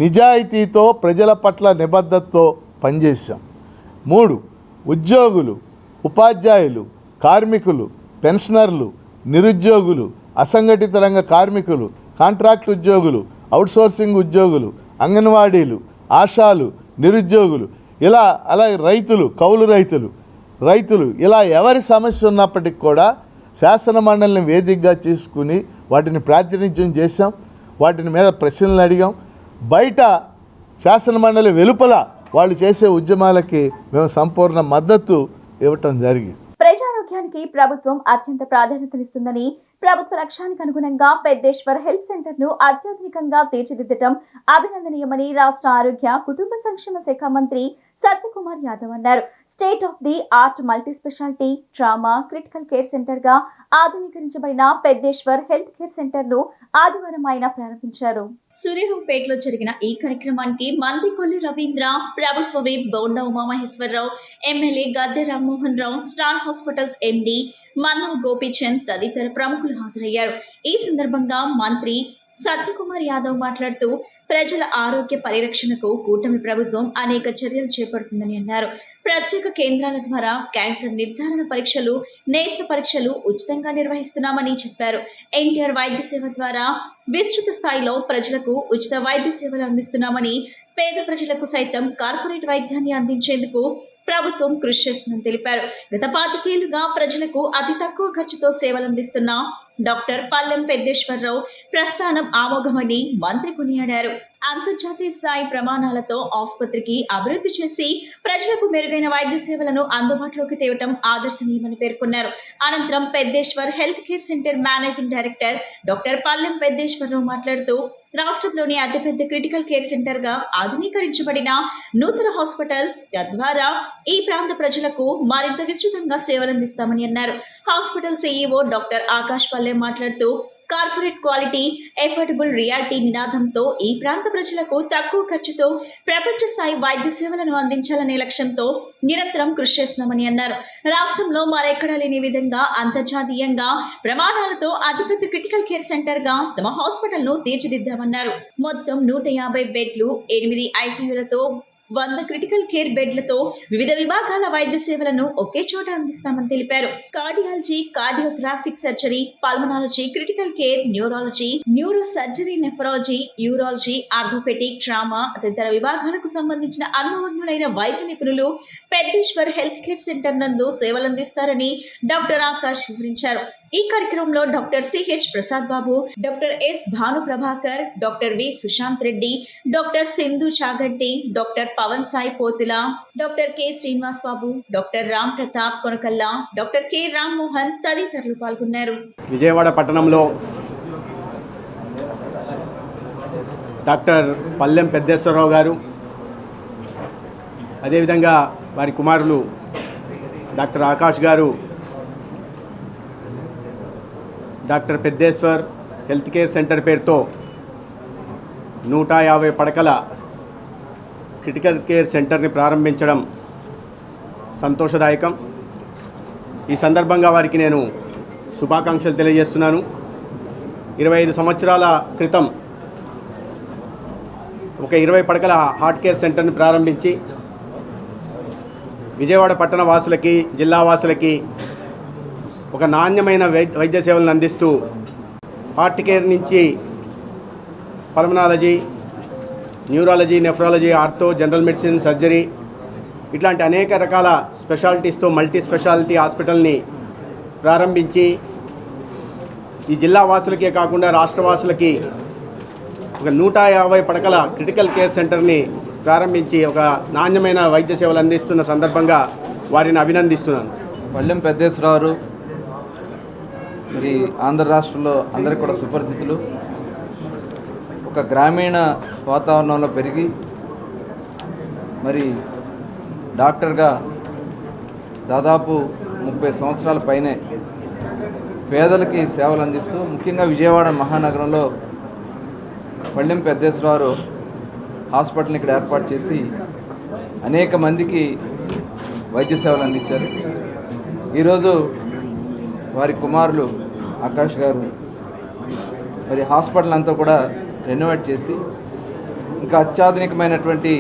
నిజాయితీతో ప్రజల పట్ల నిబద్ధతతో పనిచేసాం. 3 ఉద్యోగులు, ఉపాధ్యాయులు, కార్మికులు, పెన్షనర్లు, నిరుద్యోగులు, అసంఘటిత రంగ కార్మికులు, కాంట్రాక్ట్ ఉద్యోగులు, అవుట్సోర్సింగ్ ఉద్యోగులు, అంగన్వాడీలు, ఆశాలు, నిరుద్యోగులు, ఇలా అలాగే రైతులు, కౌలు రైతులు ఇలా ఎవరి సమస్య ఉన్నప్పటికీ కూడా శాసన మండలిని వేదికగా తీసుకుని వాటిని ప్రాతినిధ్యం చేశాం. వాటిని మీద ప్రశ్నలు అడిగాం. బయట శాసన మండలి వెలుపల వాళ్ళు చేసే ఉద్యమాలకి మేము సంపూర్ణ మద్దతు ఇవ్వటం జరిగింది. ప్రజారోగ్యానికి ప్రభుత్వం అత్యంత ప్రాధాన్యతనిస్తుందని, ప్రభుత్వ లక్ష్యానికి అనుగుణంగా పెద్దేశ్వర్ హెల్త్ సెంటర్ ను అత్యాధునికంగా తీర్చిదిద్దటం అభినందనీయమని రాష్ట్ర ఆరోగ్య కుటుంబ సంక్షేమ శాఖ మంత్రి సత్యకుమార్ యాదవ్ అన్నారు. State of the art multi speciality trauma critical care centre గా ఆధునీకరించబడిన పెద్దేశ్వర్ హెల్త్ కేర్ సెంటర్ ను ఆదివారం ఆయన ప్రారంభించారు. సూర్యారావుపేటలో జరిగిన ఈ కార్యక్రమానికి మంత్రి కొల్లి రవీంద్ర, ప్రభుత్వ whip bonda Umamaheswararao, MLA Gadde Rammohan Rao, star hospitals ఎండి మన్నా గోపీచంద్ తదితర ప్రముఖులు హాజరయ్యారు. ఈ సందర్భంగా మంత్రి సత్యకుమార్ యాదవ్ మాట్లాడుతూ ప్రజల ఆరోగ్య పరిరక్షణకు కూటమి ప్రభుత్వం అనేక చర్యలు చేపడుతుందని అన్నారు. ప్రత్యేక కేంద్రాల ద్వారా క్యాన్సర్ నిర్ధారణ పరీక్షలు, నేత్ర పరీక్షలు ఉచితంగా నిర్వహిస్తున్నామని చెప్పారు. ఎన్టీఆర్ వైద్య సేవ ద్వారా విస్తృత స్థాయిలో ప్రజలకు ఉచిత వైద్య సేవలు అందిస్తున్నామని, పేద ప్రజలకు సైతం కార్పొరేట్ వైద్యాన్ని అందించేందుకు ప్రభుత్వం కృషి చేస్తుందని తెలిపారు. గత 25 ఏళ్లుగా ప్రజలకు అతి తక్కువ ఖర్చుతో సేవలు అందిస్తున్న డాక్టర్ పల్లెం పెద్దేశ్వరరావు ప్రస్థానం ఆమోఘమని మంత్రి కొనియాడారు. అంతర్జాతీయ స్థాయి ప్రమాణాలతో ఆసుపత్రికి అభివృద్ధి చేసి ప్రజలకు మెరుగైన వైద్య సేవలను అందుబాటులోకి తేవటం ఆదర్శనీయమని పేర్కొన్నారు. అనంతరం Peddeshwar health care centre managing director doctor Pallem Peddeswararao మాట్లాడుతూ రాష్ట్రంలోని అతిపెద్ద క్రిటికల్ కేర్ సెంటర్ గా ఆధునీకరించబడిన నూతన హాస్పిటల్, తద్వారా ఈ ప్రాంత ప్రజలకు మరింత విస్తృతంగా సేవలందిస్తామని అన్నారు. హాస్పిటల్ సీఈఓ డాక్టర్ ఆకాష్ పల్లెం మాట్లాడుతూ కార్పొరేట్ క్వాలిటీ, ఎఫోర్డబుల్ రియాలిటీ నినాదంతో ఈ ప్రాంత ప్రజలకు తక్కువ ఖర్చుతో ప్రపంచ స్థాయి వైద్య సేవలను అందించాలనే లక్ష్యంతో నిరంతరం కృషి చేస్తున్నామని అన్నారు. రాష్ట్రంలో మరెక్కడా లేని విధంగా అంతర్జాతీయంగా ప్రమాణాలతో అతిపెద్ద క్రిటికల్ కేర్ సెంటర్ గా తమ హాస్పిటల్ ను తీర్చిదిద్దామన్నారు. మొత్తం 150 బెడ్లు, 8 ఐసీయూలతో 100 క్రిటికల్ కేర్ బెడ్లతో వివిధ విభాగాల వైద్య సేవలను ఒకే చోట అందిస్తామని తెలిపారు. Cardiology, cardiothoracic surgery, pulmonology, critical care, neurology, neuro surgery, nephrology, urology, orthopaedic, trauma తదితర విభాగాలకు సంబంధించిన అనుభవజ్ఞులైన వైద్య నిపుణులు పెద్దేశ్వర్ హెల్త్ కేర్ సెంటర్ నందు సేవలందిస్తారని డాక్టర్ ఆకాష్ వివరించారు. ఈ కార్యక్రమంలో doctor CH Prasad Babu, doctor S Bhanu Prabhakar, doctor V Sushant Reddy, doctor Sindhu Chaganti, doctor Pavan Sai Pothula, doctor K Srinivas Babu, doctor Ram Pratap Konakalla, doctor K Rammohan తదితరులు పాల్గొన్నారు. విజయవాడ పట్టణంలో డాక్టర్ పల్లెం పెద్దేశ్వరరావు గారు, అదేవిధంగా వారి కుమారులు డాక్టర్ ఆకాష్ గారు డాక్టర్ పెద్దేశ్వర్ హెల్త్ కేర్ సెంటర్ పేరుతో 150 పడకల క్రిటికల్ కేర్ సెంటర్ని ప్రారంభించడం సంతోషదాయకం. ఈ సందర్భంగా వారికి నేను శుభాకాంక్షలు తెలియజేస్తున్నాను. 25 సంవత్సరాల క్రితం ఒక 20 పడకల హార్ట్ కేర్ సెంటర్ని ప్రారంభించి విజయవాడ పట్టణ వాసులకి, జిల్లా వాసులకి ఒక నాణ్యమైన వైద్య సేవలను అందిస్తూ హార్ట్ కేర్ నుంచి pulmonology, neurology, nephrology, ortho, general medicine, surgery ఇట్లాంటి అనేక రకాల స్పెషాలిటీస్తో మల్టీ స్పెషాలిటీ హాస్పిటల్ని ప్రారంభించి ఈ జిల్లా వాసులకే కాకుండా రాష్ట్ర వాసులకి ఒక 150 పడకల క్రిటికల్ కేర్ సెంటర్ని ప్రారంభించి ఒక నాణ్యమైన వైద్య సేవలు అందిస్తున్న సందర్భంగా వారిని అభినందిస్తున్నాను. పల్లెం పెద్దేశ్వరరావు మరి ఆంధ్ర రాష్ట్రంలో అందరికీ కూడా సుపరిచితులు. ఒక గ్రామీణ వాతావరణంలో పెరిగి మరి డాక్టర్గా దాదాపు 30 సంవత్సరాల పైనే పేదలకి సేవలు అందిస్తూ ముఖ్యంగా విజయవాడ మహానగరంలో పల్లెం పెద్దేశ్వరరావు హాస్పిటల్ని ఇక్కడ ఏర్పాటు చేసి అనేక మందికి వైద్య సేవలు అందించారు. ఈరోజు వారి కుమారులు ఆకాష్ గారు మరి హాస్పిటల్ అంతా కూడా రెనోవేట్ చేసి ఇంకా అత్యాధునికమైనటువంటి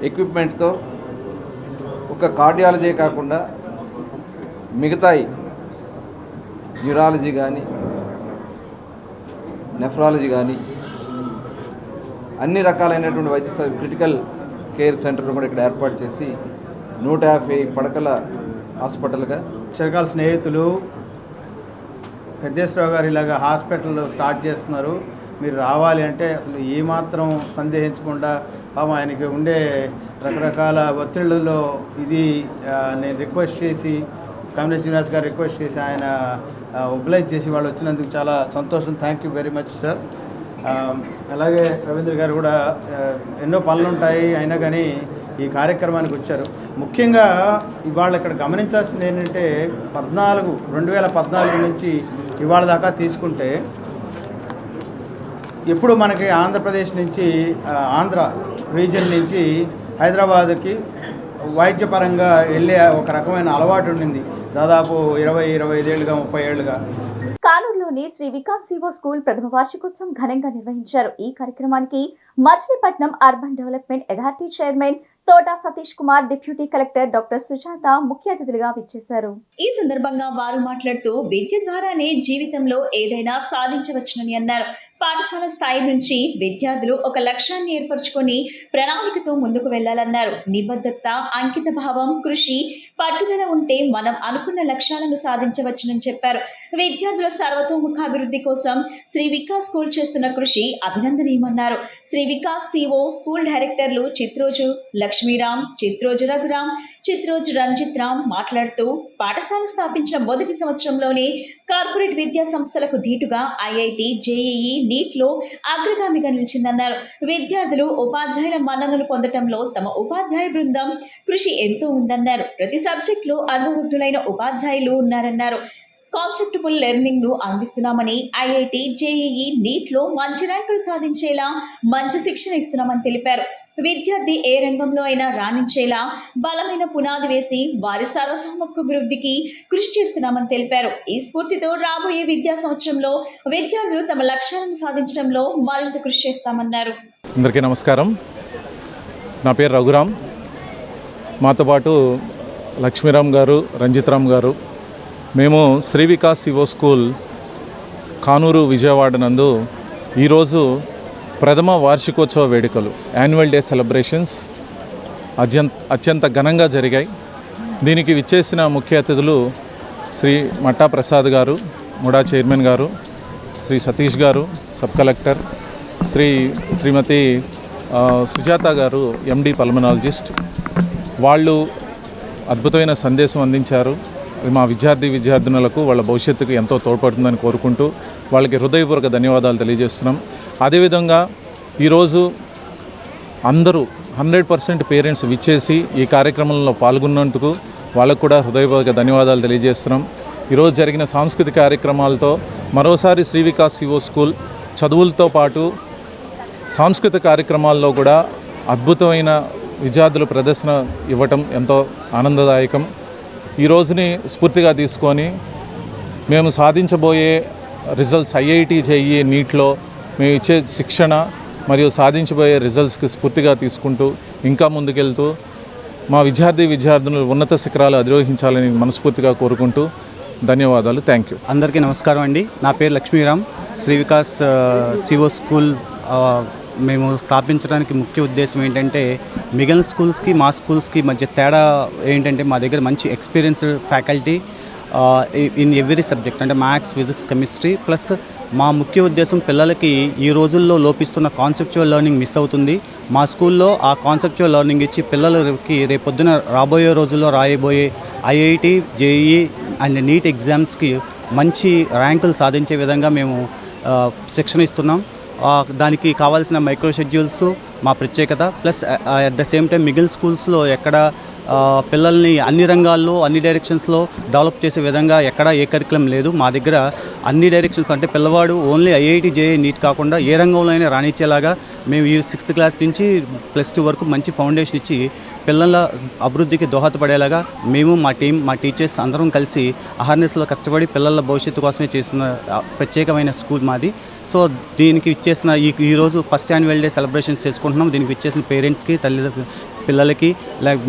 ఎక్విప్మెంట్తో ఒక కార్డియాలజీ కాకుండా మిగతాయి న్యూరాలజీ కానీ, నెఫ్రాలజీ కానీ అన్ని రకాలైనటువంటి వైద్య క్రిటికల్ కేర్ సెంటర్ను కూడా ఇక్కడ ఏర్పాటు చేసి 150 పడకల హాస్పిటల్గా చిరకాల స్నేహితులు పెద్దేశ్వరరావు గారు ఇలాగ హాస్పిటల్ స్టార్ట్ చేస్తున్నారు, మీరు రావాలి అంటే అసలు ఏమాత్రం సందేహించకుండా పాపం ఆయనకి ఉండే రకరకాల ఒత్తిళ్ళలో ఇది నేను రిక్వెస్ట్ చేసి కమిటీ శ్రీనివాస్ గారు రిక్వెస్ట్ చేసి ఆయన ఒబ్లైజ్ చేసి వాళ్ళు వచ్చినందుకు చాలా సంతోషం. Thank you very much sir. అలాగే రవీంద్ర గారు కూడా ఎన్నో పనులు ఉంటాయి అయినా కానీ ఈ కార్యక్రమానికి వచ్చారు. ముఖ్యంగా ఇవాళ ఇక్కడ గమనించాల్సింది ఏంటంటే 2014 నుంచి ఇవాళ దాకా తీసుకుంటే ఎప్పుడు మనకి ఆంధ్రప్రదేశ్ నుంచి ఆంధ్ర రీజియన్ నుంచి హైదరాబాద్కి వైద్యపరంగా వెళ్ళే ఒక రకమైన అలవాటు ఉండింది దాదాపు 25 ఏళ్ళుగా 30 ఏళ్ళుగా. కానూరులోని శ్రీ వికాస్ సివో స్కూల్ ప్రథమ వార్షికోత్సవం ఘనంగా నిర్వహించారు. ఈ కార్యక్రమానికి Machilipatnam urban development authority chairman Thota Satish Kumar, deputy collector doctor Sujatha ముఖ్య అతిథులుగా విచ్చేశారు. ఈ సందర్భంగా వారు మాట్లాడుతూ విద్య ద్వారానే జీవితంలో ఏదైనా సాధించవచ్చునని అన్నారు. పాఠశాల స్థాయి నుంచి విద్యార్థులు ఒక లక్ష్యాన్ని ఏర్పరచుకొని ప్రణాళికతో ముందుకు వెళ్లాలన్నారు. నిబద్ధత, అంకిత భావం, కృషి, పట్టుదల ఉంటే మనం అనుకున్న లక్ష్యాలను సాధించవచ్చునని చెప్పారు. విద్యార్థుల సర్వతోముఖాభివృద్ధి కోసం శ్రీ వికాస్ స్కూల్ చేస్తున్న కృషి అభినందనీయమన్నారు. శ్రీ వికాస్ సిఓ స్కూల్ డైరెక్టర్లు చిత్రోజు లక్ష్మీరామ్, చిత్రోజు రఘురామ్, చిత్రోజు రంజిత్ రామ్ మాట్లాడుతూ పాఠశాల స్థాపించిన మొదటి సంవత్సరంలోనే కార్పొరేట్ విద్యా సంస్థలకు ధీటుగా ఐఐటి, జేఈఈ, నీట్లో అగ్రగామిగా నిలిచిందన్నారు. విద్యార్థులు ఉపాధ్యాయుల మన్ననలు పొందటంలో తమ ఉపాధ్యాయ బృందం కృషి ఎంతో ఉందన్నారు. ప్రతి సబ్జెక్టులో అనుభవజ్ఞులైన ఉపాధ్యాయులు ఉన్నారన్నారు. కాన్సెప్టబుల్ లెర్నింగ్ ను అందిస్తున్నామని, ఐఐటి, జేఈఈ, నీట్లో మంచి ర్యాంకులు సాధించేలా మంచి శిక్షణ ఇస్తున్నామని తెలిపారు. విద్యార్థి ఏ రంగంలో అయినా రాణించేలా బలమైన పునాది వేసి వారి సర్వతోముఖాభివృద్ధికి కృషి చేస్తున్నామని తెలిపారు. ఈ స్ఫూర్తితో రాబోయే విద్యా సంవత్సరంలో విద్యార్థులు తమ లక్ష్యాలను సాధించడంలో మరింత కృషి చేస్తామన్నారు. అందరికీ నమస్కారం. నా పేరు రఘురామ్. మాతో పాటు లక్ష్మీరామ్ గారు, రంజిత్ రామ్ గారు, మేము శ్రీ వికాస్ సివో స్కూల్ కానూరు విజయవాడ నందు ఈరోజు ప్రథమ వార్షికోత్సవ వేడుకలు, యాన్యువల్ డే సెలబ్రేషన్స్ అత్యంత ఘనంగా జరిగాయి. దీనికి విచ్చేసిన ముఖ్య అతిథులు శ్రీ మట్టా ప్రసాద్ గారు, ముడా చైర్మన్ గారు, శ్రీ సతీష్ గారు, సబ్ కలెక్టర్, శ్రీమతి సుజాత గారు, ఎండి పల్మనాలజిస్ట్. వాళ్ళు అద్భుతమైన సందేశం అందించారు. మా విద్యార్థినులకు వాళ్ళ భవిష్యత్తుకు ఎంతో తోడ్పడుతుందని కోరుకుంటూ వాళ్ళకి హృదయపూర్వక ధన్యవాదాలు తెలియజేస్తున్నాం. అదేవిధంగా ఈరోజు అందరూ 100% పేరెంట్స్ విచ్చేసి ఈ కార్యక్రమంలో పాల్గొన్నందుకు వాళ్ళకు కూడా హృదయపూర్వక ధన్యవాదాలు తెలియజేస్తున్నాం. ఈరోజు జరిగిన సాంస్కృతిక కార్యక్రమాలతో మరోసారి శ్రీ వికాస్ సివో స్కూల్ చదువులతో పాటు సాంస్కృతిక కార్యక్రమాల్లో కూడా అద్భుతమైన విద్యార్థులు ప్రదర్శన ఇవ్వటం ఎంతో ఆనందదాయకం. ఈ రోజుని స్ఫూర్తిగా తీసుకొని మేము సాధించబోయే రిజల్ట్స్, ఐఐటి, జేఈఈ, నీట్లో మేము ఇచ్చే శిక్షణ మరియు సాధించబోయే రిజల్ట్స్కి స్ఫూర్తిగా తీసుకుంటూ ఇంకా ముందుకెళ్తూ మా విద్యార్థులు ఉన్నత శిఖరాలు అధిరోహించాలని మనస్ఫూర్తిగా కోరుకుంటూ ధన్యవాదాలు. Thank you. అందరికీ నమస్కారం అండి. నా పేరు లక్ష్మీరామ్. శ్రీ వికాస్ సివో స్కూల్ మేము స్థాపించడానికి ముఖ్య ఉద్దేశం ఏంటంటే మిగిలిన స్కూల్స్కి మా స్కూల్స్కి మధ్య తేడా ఏంటంటే మా దగ్గర మంచి experienced faculty in every subject, అంటే మ్యాథ్స్, ఫిజిక్స్, కెమిస్ట్రీ. ప్లస్ మా ముఖ్య ఉద్దేశం పిల్లలకి ఈ రోజుల్లో లోపిస్తున్న కాన్సెప్చువల్ లెర్నింగ్ మిస్ అవుతుంది. మా స్కూల్లో ఆ కాన్సెప్చువల్ లెర్నింగ్ ఇచ్చి పిల్లలకి రేపొద్దున రాబోయే రోజుల్లో రాయబోయే ఐఐటి, జేఈఈ అండ్ నీట్ ఎగ్జామ్స్కి మంచి ర్యాంకులు సాధించే విధంగా మేము శిక్షణ ఇస్తున్నాం. దానికి కావాల్సిన మైక్రో షెడ్యూల్స్ మా ప్రత్యేకత. Plus at the same time మిగిలిన స్కూల్స్లో ఎక్కడ పిల్లల్ని అన్ని రంగాల్లో, అన్ని డైరెక్షన్స్లో డెవలప్ చేసే విధంగా ఎక్కడ ఏ కరికులం లేదు. మా దగ్గర అన్ని డైరెక్షన్స్, అంటే పిల్లవాడు ఓన్లీ ఐఐటి, జేఈఈ, నీట్ కాకుండా ఏ రంగంలో అయినా రాణించేలాగా మేము ఈ 6th క్లాస్ నుంచి +2 వరకు మంచి ఫౌండేషన్ ఇచ్చి పిల్లల అభివృద్ధికి దోహదపడేలాగా మేము, మా టీం, మా టీచర్స్ అందరం కలిసి అహర్నెస్లో కష్టపడి పిల్లల భవిష్యత్తు కోసమే చేసిన ప్రత్యేకమైన స్కూల్ మాది. సో దీనికి ఇచ్చేసిన ఈరోజు ఫస్ట్ యాన్యువల్ డే సెలబ్రేషన్స్ చేసుకుంటున్నాం. దీనికి ఇచ్చేసిన పేరెంట్స్కి, పిల్లలకి,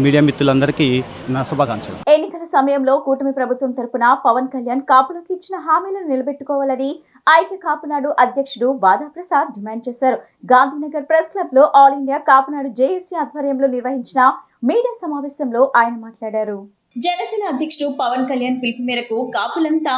మీడియా మిత్రులందరికీ నా శుభాకాంక్షలు. ఎన్నికల సమయంలో కూటమి ప్రభుత్వం తరపున పవన్ కళ్యాణ్ కాపులకు ఇచ్చిన హామీలను నిలబెట్టుకోవాలని ఐక్య కాపునాడు అధ్యక్షుడు బాదా ప్రసాద్ డిమాండ్ చేశారు. గాంధీనగర్ ప్రెస్ క్లబ్ లో ఆల్ ఇండియా కాపునాడు జేఏసీ ఆధ్వర్యంలో నిర్వహించిన మీడియా సమావేశంలో ఆయన మాట్లాడారు. జనసేన అధ్యక్షుడు పవన్ కళ్యాణ్ పిలుపు మేరకు కాపులంతా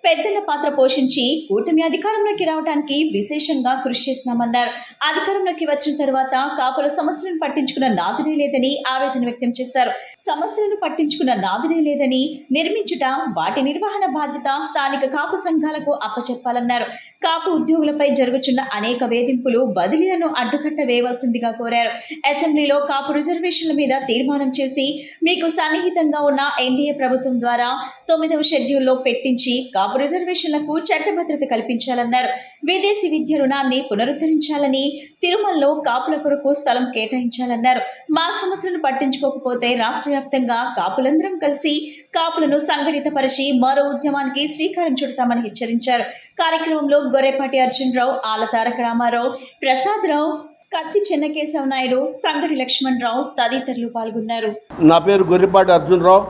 పెద్దన్న పాత్ర పోషించి కూటమి అధికారంలోకి రావడానికి విశేషంగా కృషి చేస్తున్నామన్నారు. అధికారంలోకి వచ్చిన తర్వాత కాపుల సమస్యలను పట్టించుకున్న నాదుడే లేదని ఆవేదన వ్యక్తం చేశారు. సమస్యలను పట్టించుకున్న నాదుడే లేదని, నిర్మించుట, వాటి నిర్వహణ బాధ్యత స్థానిక కాపు సంఘాలకు అప్పచెప్పాలన్నారు. కాపు ఉద్యోగులపై జరుగుతున్న అనేక వేధింపులు, బదిలీలను అడ్డుకట్ట వేయవలసిందిగా కోరారు. అసెంబ్లీలో కాపు రిజర్వేషన్ల మీద తీర్మానం చేసి మీకు సన్నిహితంగా ఉన్న ఎన్డీఏ ప్రభుత్వం ద్వారా 9వ షెడ్యూల్లో పెట్టించి కాపు రిజర్వేషన్లకు చట్టభద్రత కల్పించాలన్నారు. విదేశీ విద్య రుణాన్ని పునరుద్ధరించాలని, తిరుమలలో కాపుల కొరకు స్థలం కేటాయించాలన్నారు. మా సమస్యలను పట్టించుకోకపోతే రాష్ట్ర వ్యాప్తంగా కాపులందరం కలిసి కాపులను సంఘటితపరిచి మరో ఉద్యమానికి శ్రీకారం చుడతామని హెచ్చరించారు. కార్యక్రమంలో గొర్రెపాటి అర్జునరావు, ఆల తారక రామారావు, ప్రసాదరావు, కత్తి చెన్నకేశవ నాయుడు, సంగడి లక్ష్మణరావు తదితరులు పాల్గొన్నారు. నా పేరు Gorrepati Arjunarao,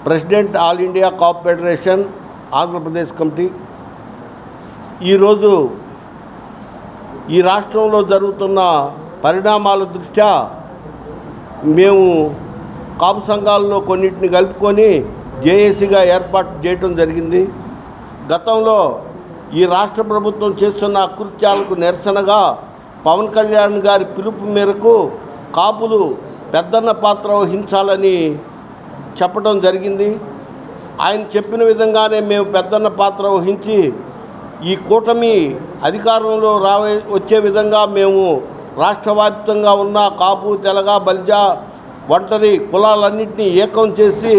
president All India Kapu federation Andhra Pradesh committee. ఈరోజు ఈ రాష్ట్రంలో జరుగుతున్న పరిణామాల దృష్ట్యా మేము కాపు సంఘాల్లో కొన్నిటిని కలుపుకొని జేఏసీగా ఏర్పాటు చేయడం జరిగింది. గతంలో ఈ రాష్ట్ర ప్రభుత్వం చేస్తున్న అకృత్యాలకు నిరసనగా పవన్ కళ్యాణ్ గారి పిలుపు మేరకు కాపులు పెద్దన్న పాత్ర వహించాలని చెప్పడం జరిగింది. ఆయన చెప్పిన విధంగానే మేము పెద్దన్న పాత్ర వహించి ఈ కూటమి అధికారంలో వచ్చే విధంగా మేము రాష్ట్ర వ్యాప్తంగా ఉన్న కాపు, తెలగ, బలిజ, ఒంటరి కులాలన్నింటినీ ఏకం చేసి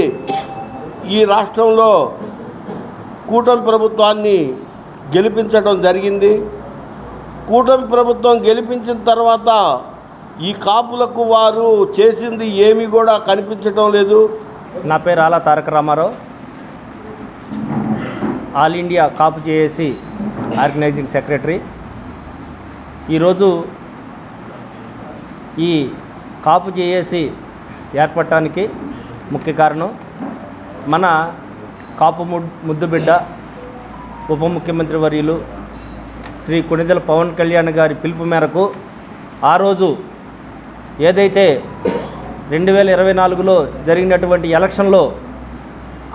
ఈ రాష్ట్రంలో కూటమి ప్రభుత్వాన్ని గెలిపించడం జరిగింది. కూటమి ప్రభుత్వం గెలిపించిన తర్వాత ఈ కాపులకు వారు చేసింది ఏమీ కూడా కనిపించడం లేదు. నా పేరు ఆల తారక రామారావు, ఆల్ ఇండియా కాపు జేఏసీ ఆర్గనైజింగ్ సెక్రటరీ. ఈరోజు ఈ కాపు జేఏసీ ఏర్పడటానికి ముఖ్య కారణం మన కాపు ముద్దుబిడ్డ ఉప ముఖ్యమంత్రి వర్యులు శ్రీ కొణిదెల పవన్ కళ్యాణ్ గారి పిలుపు మేరకు ఆ రోజు ఏదైతే 2024లో జరిగినటువంటి ఎలక్షన్లో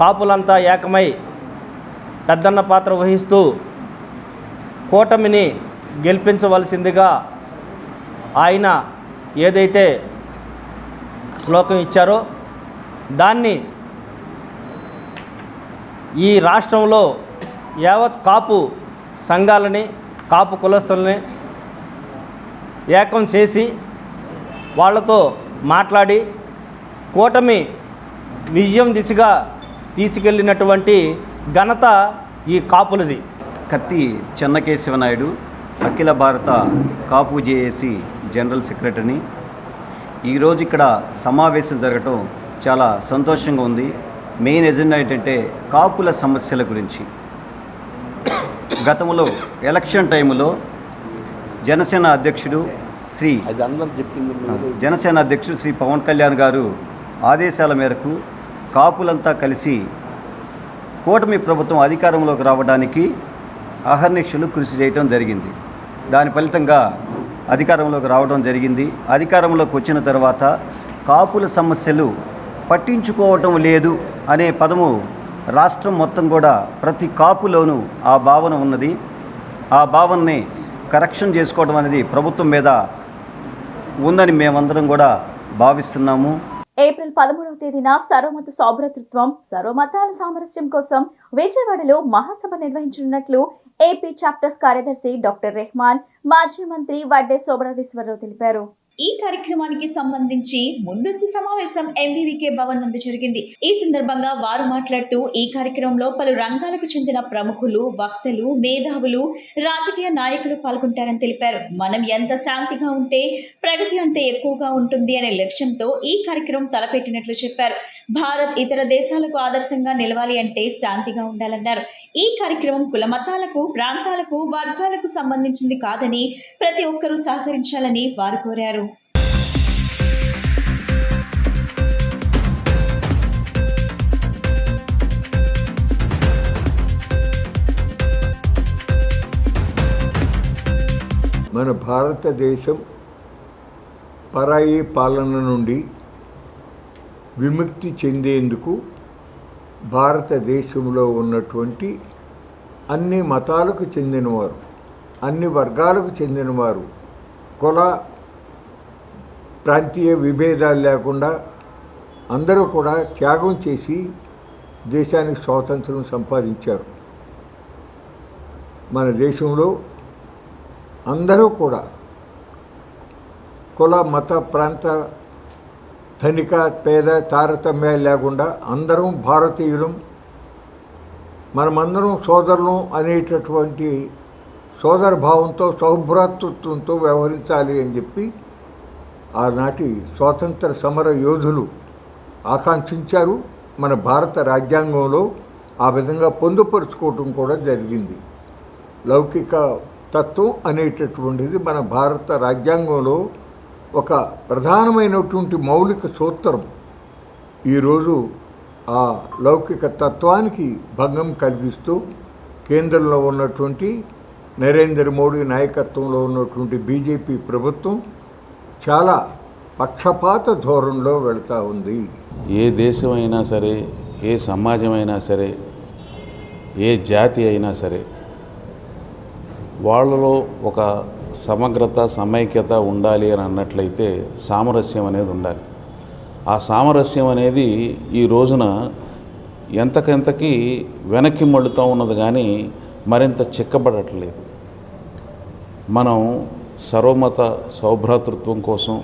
కాపులంతా ఏకమై పెద్దన్న పాత్ర వహిస్తూ కూటమిని గెలిపించవలసిందిగా ఆయన ఏదైతే శ్లోకం ఇచ్చారో దాన్ని ఈ రాష్ట్రంలో యావత్ కాపు సంఘాలని, కాపు కులస్తుల్ని ఏకం చేసి వాళ్ళతో మాట్లాడి కూటమి విజయం దిశగా తీసుకెళ్ళినటువంటి ఘనత ఈ కాపులది. కత్తి చెన్నకేశవ నాయుడు, అఖిల భారత కాపు జేఏసీ జనరల్ సెక్రటరీని. ఈరోజు ఇక్కడ సమావేశం జరగటం చాలా సంతోషంగా ఉంది. మెయిన్ ఎజెండా ఏంటంటే కాపుల సమస్యల గురించి. గతంలో ఎలక్షన్ టైంలో జనసేన అధ్యక్షుడు శ్రీ పవన్ కళ్యాణ్ గారు ఆదేశాల మేరకు కాపులంతా కలిసి కూటమి ప్రభుత్వం అధికారంలోకి రావడానికి అహర్నిశలు కృషి చేయడం జరిగింది. దాని ఫలితంగా అధికారంలోకి రావడం జరిగింది. అధికారంలోకి వచ్చిన తర్వాత కాపుల సమస్యలు పట్టించుకోవటం లేదు అనే పదము రాష్ట్రం మొత్తం కూడా ప్రతి కాపులోనూ ఆ భావన ఉన్నది. ఆ భావనని కరెక్షన్ చేసుకోవడం అనేది ప్రభుత్వం మీద ఉందని మేమందరం కూడా భావిస్తున్నాము. ఏప్రిల్ 13వ తేదీన సర్వమత సౌభ్రతృత్వం, సర్వమతాల సామరస్యం కోసం విజయవాడలో మహాసభ నిర్వహించనున్నట్లు ఏపీ చాప్టర్స్ కార్యదర్శి డాక్టర్ రెహమాన్, మాజీ మంత్రి వడ్డే శోభనాధీశ్వరరావు తెలిపారు. ఈ కార్యక్రమానికి సంబంధించి ముందస్తు సమావేశం ఎంవీవీకే భవన్ నందు జరిగింది. ఈ సందర్భంగా వారు మాట్లాడుతూ ఈ కార్యక్రమంలో పలు రంగాలకు చెందిన ప్రముఖులు, వక్తలు, మేధావులు, రాజకీయ నాయకులు పాల్గొంటారని తెలిపారు. మనం ఎంత శాంతిగా ఉంటే ప్రగతి అంత ఎక్కువగా ఉంటుంది అనే లక్ష్యంతో ఈ కార్యక్రమం తలపెట్టినట్లు చెప్పారు. భారత్ ఇతర దేశాలకు ఆదర్శంగా నిలవాలి అంటే శాంతిగా ఉండాలన్నారు. ఈ కార్యక్రమం కుల మతాలకు, ప్రాంతాలకు, వర్గాలకు సంబంధించింది కాదని ప్రతి ఒక్కరూ సహకరించాలని వారు కోరారు. మన భారతదేశం పరాయి పాలన నుండి విముక్తి చెందేందుకు భారతదేశంలో ఉన్నటువంటి అన్ని మతాలకు చెందినవారు, అన్ని వర్గాలకు చెందినవారు, కుల ప్రాంతీయ విభేదాలు లేకుండా అందరూ కూడా త్యాగం చేసి దేశానికి స్వాతంత్రం సంపాదించారు. మన దేశంలో అందరూ కూడా కుల మత ప్రాంత ధనిక పేద తారతమ్యాలు లేకుండా అందరం భారతీయులం, మనమందరం సోదరులం అనేటటువంటి సోదర భావంతో సౌభ్రాతృత్వంతో వ్యవహరించాలి అని చెప్పి ఆనాటి స్వాతంత్ర సమర యోధులు ఆకాంక్షించారు. మన భారత రాజ్యాంగంలో ఆ విధంగా పొందుపరుచుకోవటం కూడా జరిగింది. లౌకిక తత్వం అనేటటువంటిది మన భారత రాజ్యాంగంలో ఒక ప్రధానమైనటువంటి మౌలిక సూత్రం. ఈరోజు ఆ లౌకిక తత్వానికి భంగం కలిగిస్తూ కేంద్రంలో ఉన్నటువంటి నరేంద్ర మోడీ నాయకత్వంలో ఉన్నటువంటి బీజేపీ ప్రభుత్వం చాలా పక్షపాత ధోరణిలో వెళ్తూ ఉంది. ఏ దేశం అయినా సరే, ఏ సమాజం అయినా సరే, ఏ జాతి అయినా సరే, వాళ్ళలో ఒక సమగ్రత సమైక్యత ఉండాలి అని అన్నట్లయితే సామరస్యం అనేది ఉండాలి. ఆ సామరస్యం అనేది ఈ రోజున ఎంతకెంతకి వెనక్కి మళ్ళుతూ ఉన్నది కానీ మరింత చిక్కబడట్లేదు. మనం సర్వమత సౌభ్రాతృత్వం కోసం,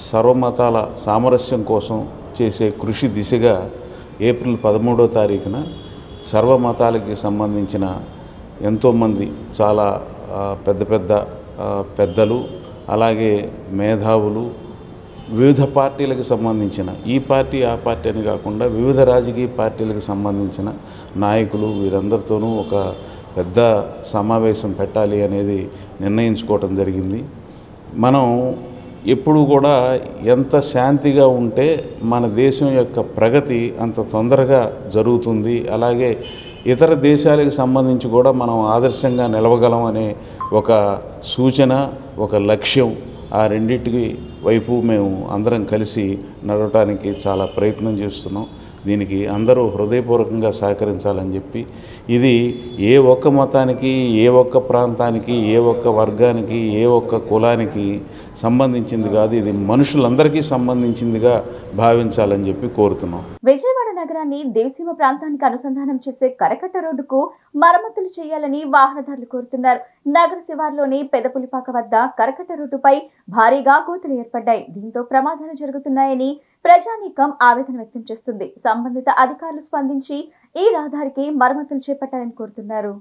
సర్వమతాల సామరస్యం కోసం చేసే కృషి దిశగా ఏప్రిల్ 13వ తారీఖున సర్వమతాలకి సంబంధించిన ఎంతోమంది చాలా పెద్దలు అలాగే మేధావులు, వివిధ పార్టీలకు సంబంధించిన, ఈ పార్టీ ఆ పార్టీ అని కాకుండా వివిధ రాజకీయ పార్టీలకు సంబంధించిన నాయకులు వీరందరితోనూ ఒక పెద్ద సమావేశం పెట్టాలి అనేది నిర్ణయించుకోవటం జరిగింది. మనం ఎప్పుడు కూడా ఎంత శాంతిగా ఉంటే మన దేశం యొక్క ప్రగతి అంత తొందరగా జరుగుతుంది. అలాగే ఇతర దేశాలకు సంబంధించి కూడా మనం ఆదర్శంగా నిలవగలం అనే ఒక సూచన, ఒక లక్ష్యం, ఆ రెండింటికి వైపు మేము అందరం కలిసి నడవటానికి చాలా ప్రయత్నం చేస్తున్నాం. దీనికి అందరూ హృదయపూర్వకంగా సహకరించాలని చెప్పి, ఇది ఏ ఒక్క మతానికి, ఏ ఒక్క ప్రాంతానికి, ఏ ఒక్క వర్గానికి, ఏ ఒక్క కులానికి సంబంధించింది కాదు, ఇది మనుషులందరికీ సంబంధించిందిగా భావించాలని చెప్పి కోరుతున్నాం. విజయవాడ నగరాన్ని దేవసీమ ప్రాంతానికి అనుసంధానం చేసే కరకట్ట రోడ్డుకు మరమ్మతులు చేయాలని వాహనదారులు కోరుతున్నారు. నగర శివార్లోని పెదపులిపాక వద్ద కరకట్ట రోడ్డుపై భారీగా గోతులు ఏర్పడ్డాయి. దీంతో ప్రమాదాలు జరుగుతున్నాయని ప్రజానీకం ఆవేదన వ్యక్తం చేస్తుంది. సంబంధిత అధికారులు స్పందించి ఈ రహదారికి మరమ్మతులు చేపట్టాలని కోరుతున్నారు.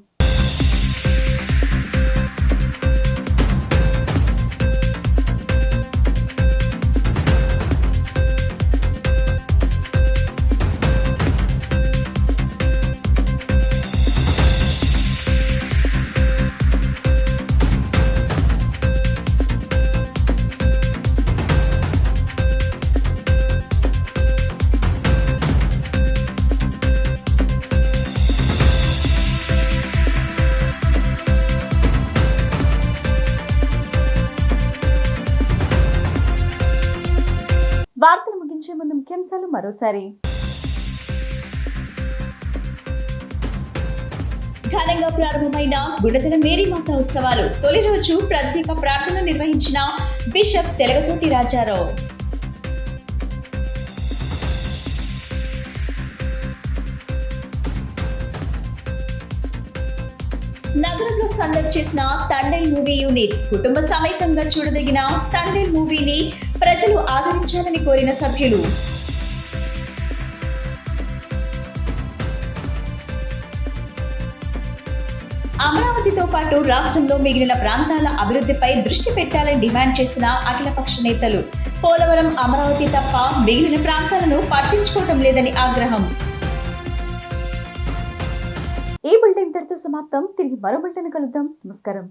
వార్తలు ముగించే ముందు ముఖ్యాంశాలు మరోసారి. ఘనంగా ప్రారంభమైన గుణదల మేరీమాత ఉత్సవాలు. తొలి రోజు ప్రత్యేక ప్రార్థన నిర్వహించిన బిషప్ తెలగతోటి రాజారావు. నగరంలో సందడి చేసిన తండేల్ మూవీ యూనిట్. కుటుంబ సమేతంగా చూడదగిన తండేల్ మూవీని ప్రజలు ఆదరించాలని కోరిన సభ్యులు. అమరావతితో పాటు రాష్ట్రంలో మిగిలిన ప్రాంతాల అభివృద్ధిపై దృష్టి పెట్టాలని డిమాండ్ చేసిన అఖిలపక్ష నేతలు. పోలవరం, అమరావతి తప్ప మిగిలిన ప్రాంతాలను పట్టించుకోవటం లేదని ఆగ్రహం. ఈ బులెటిన్ ఇంతటితో సమాప్తం. తిరిగి మరో బులెటిన్ కలుద్దాం. నమస్కారం.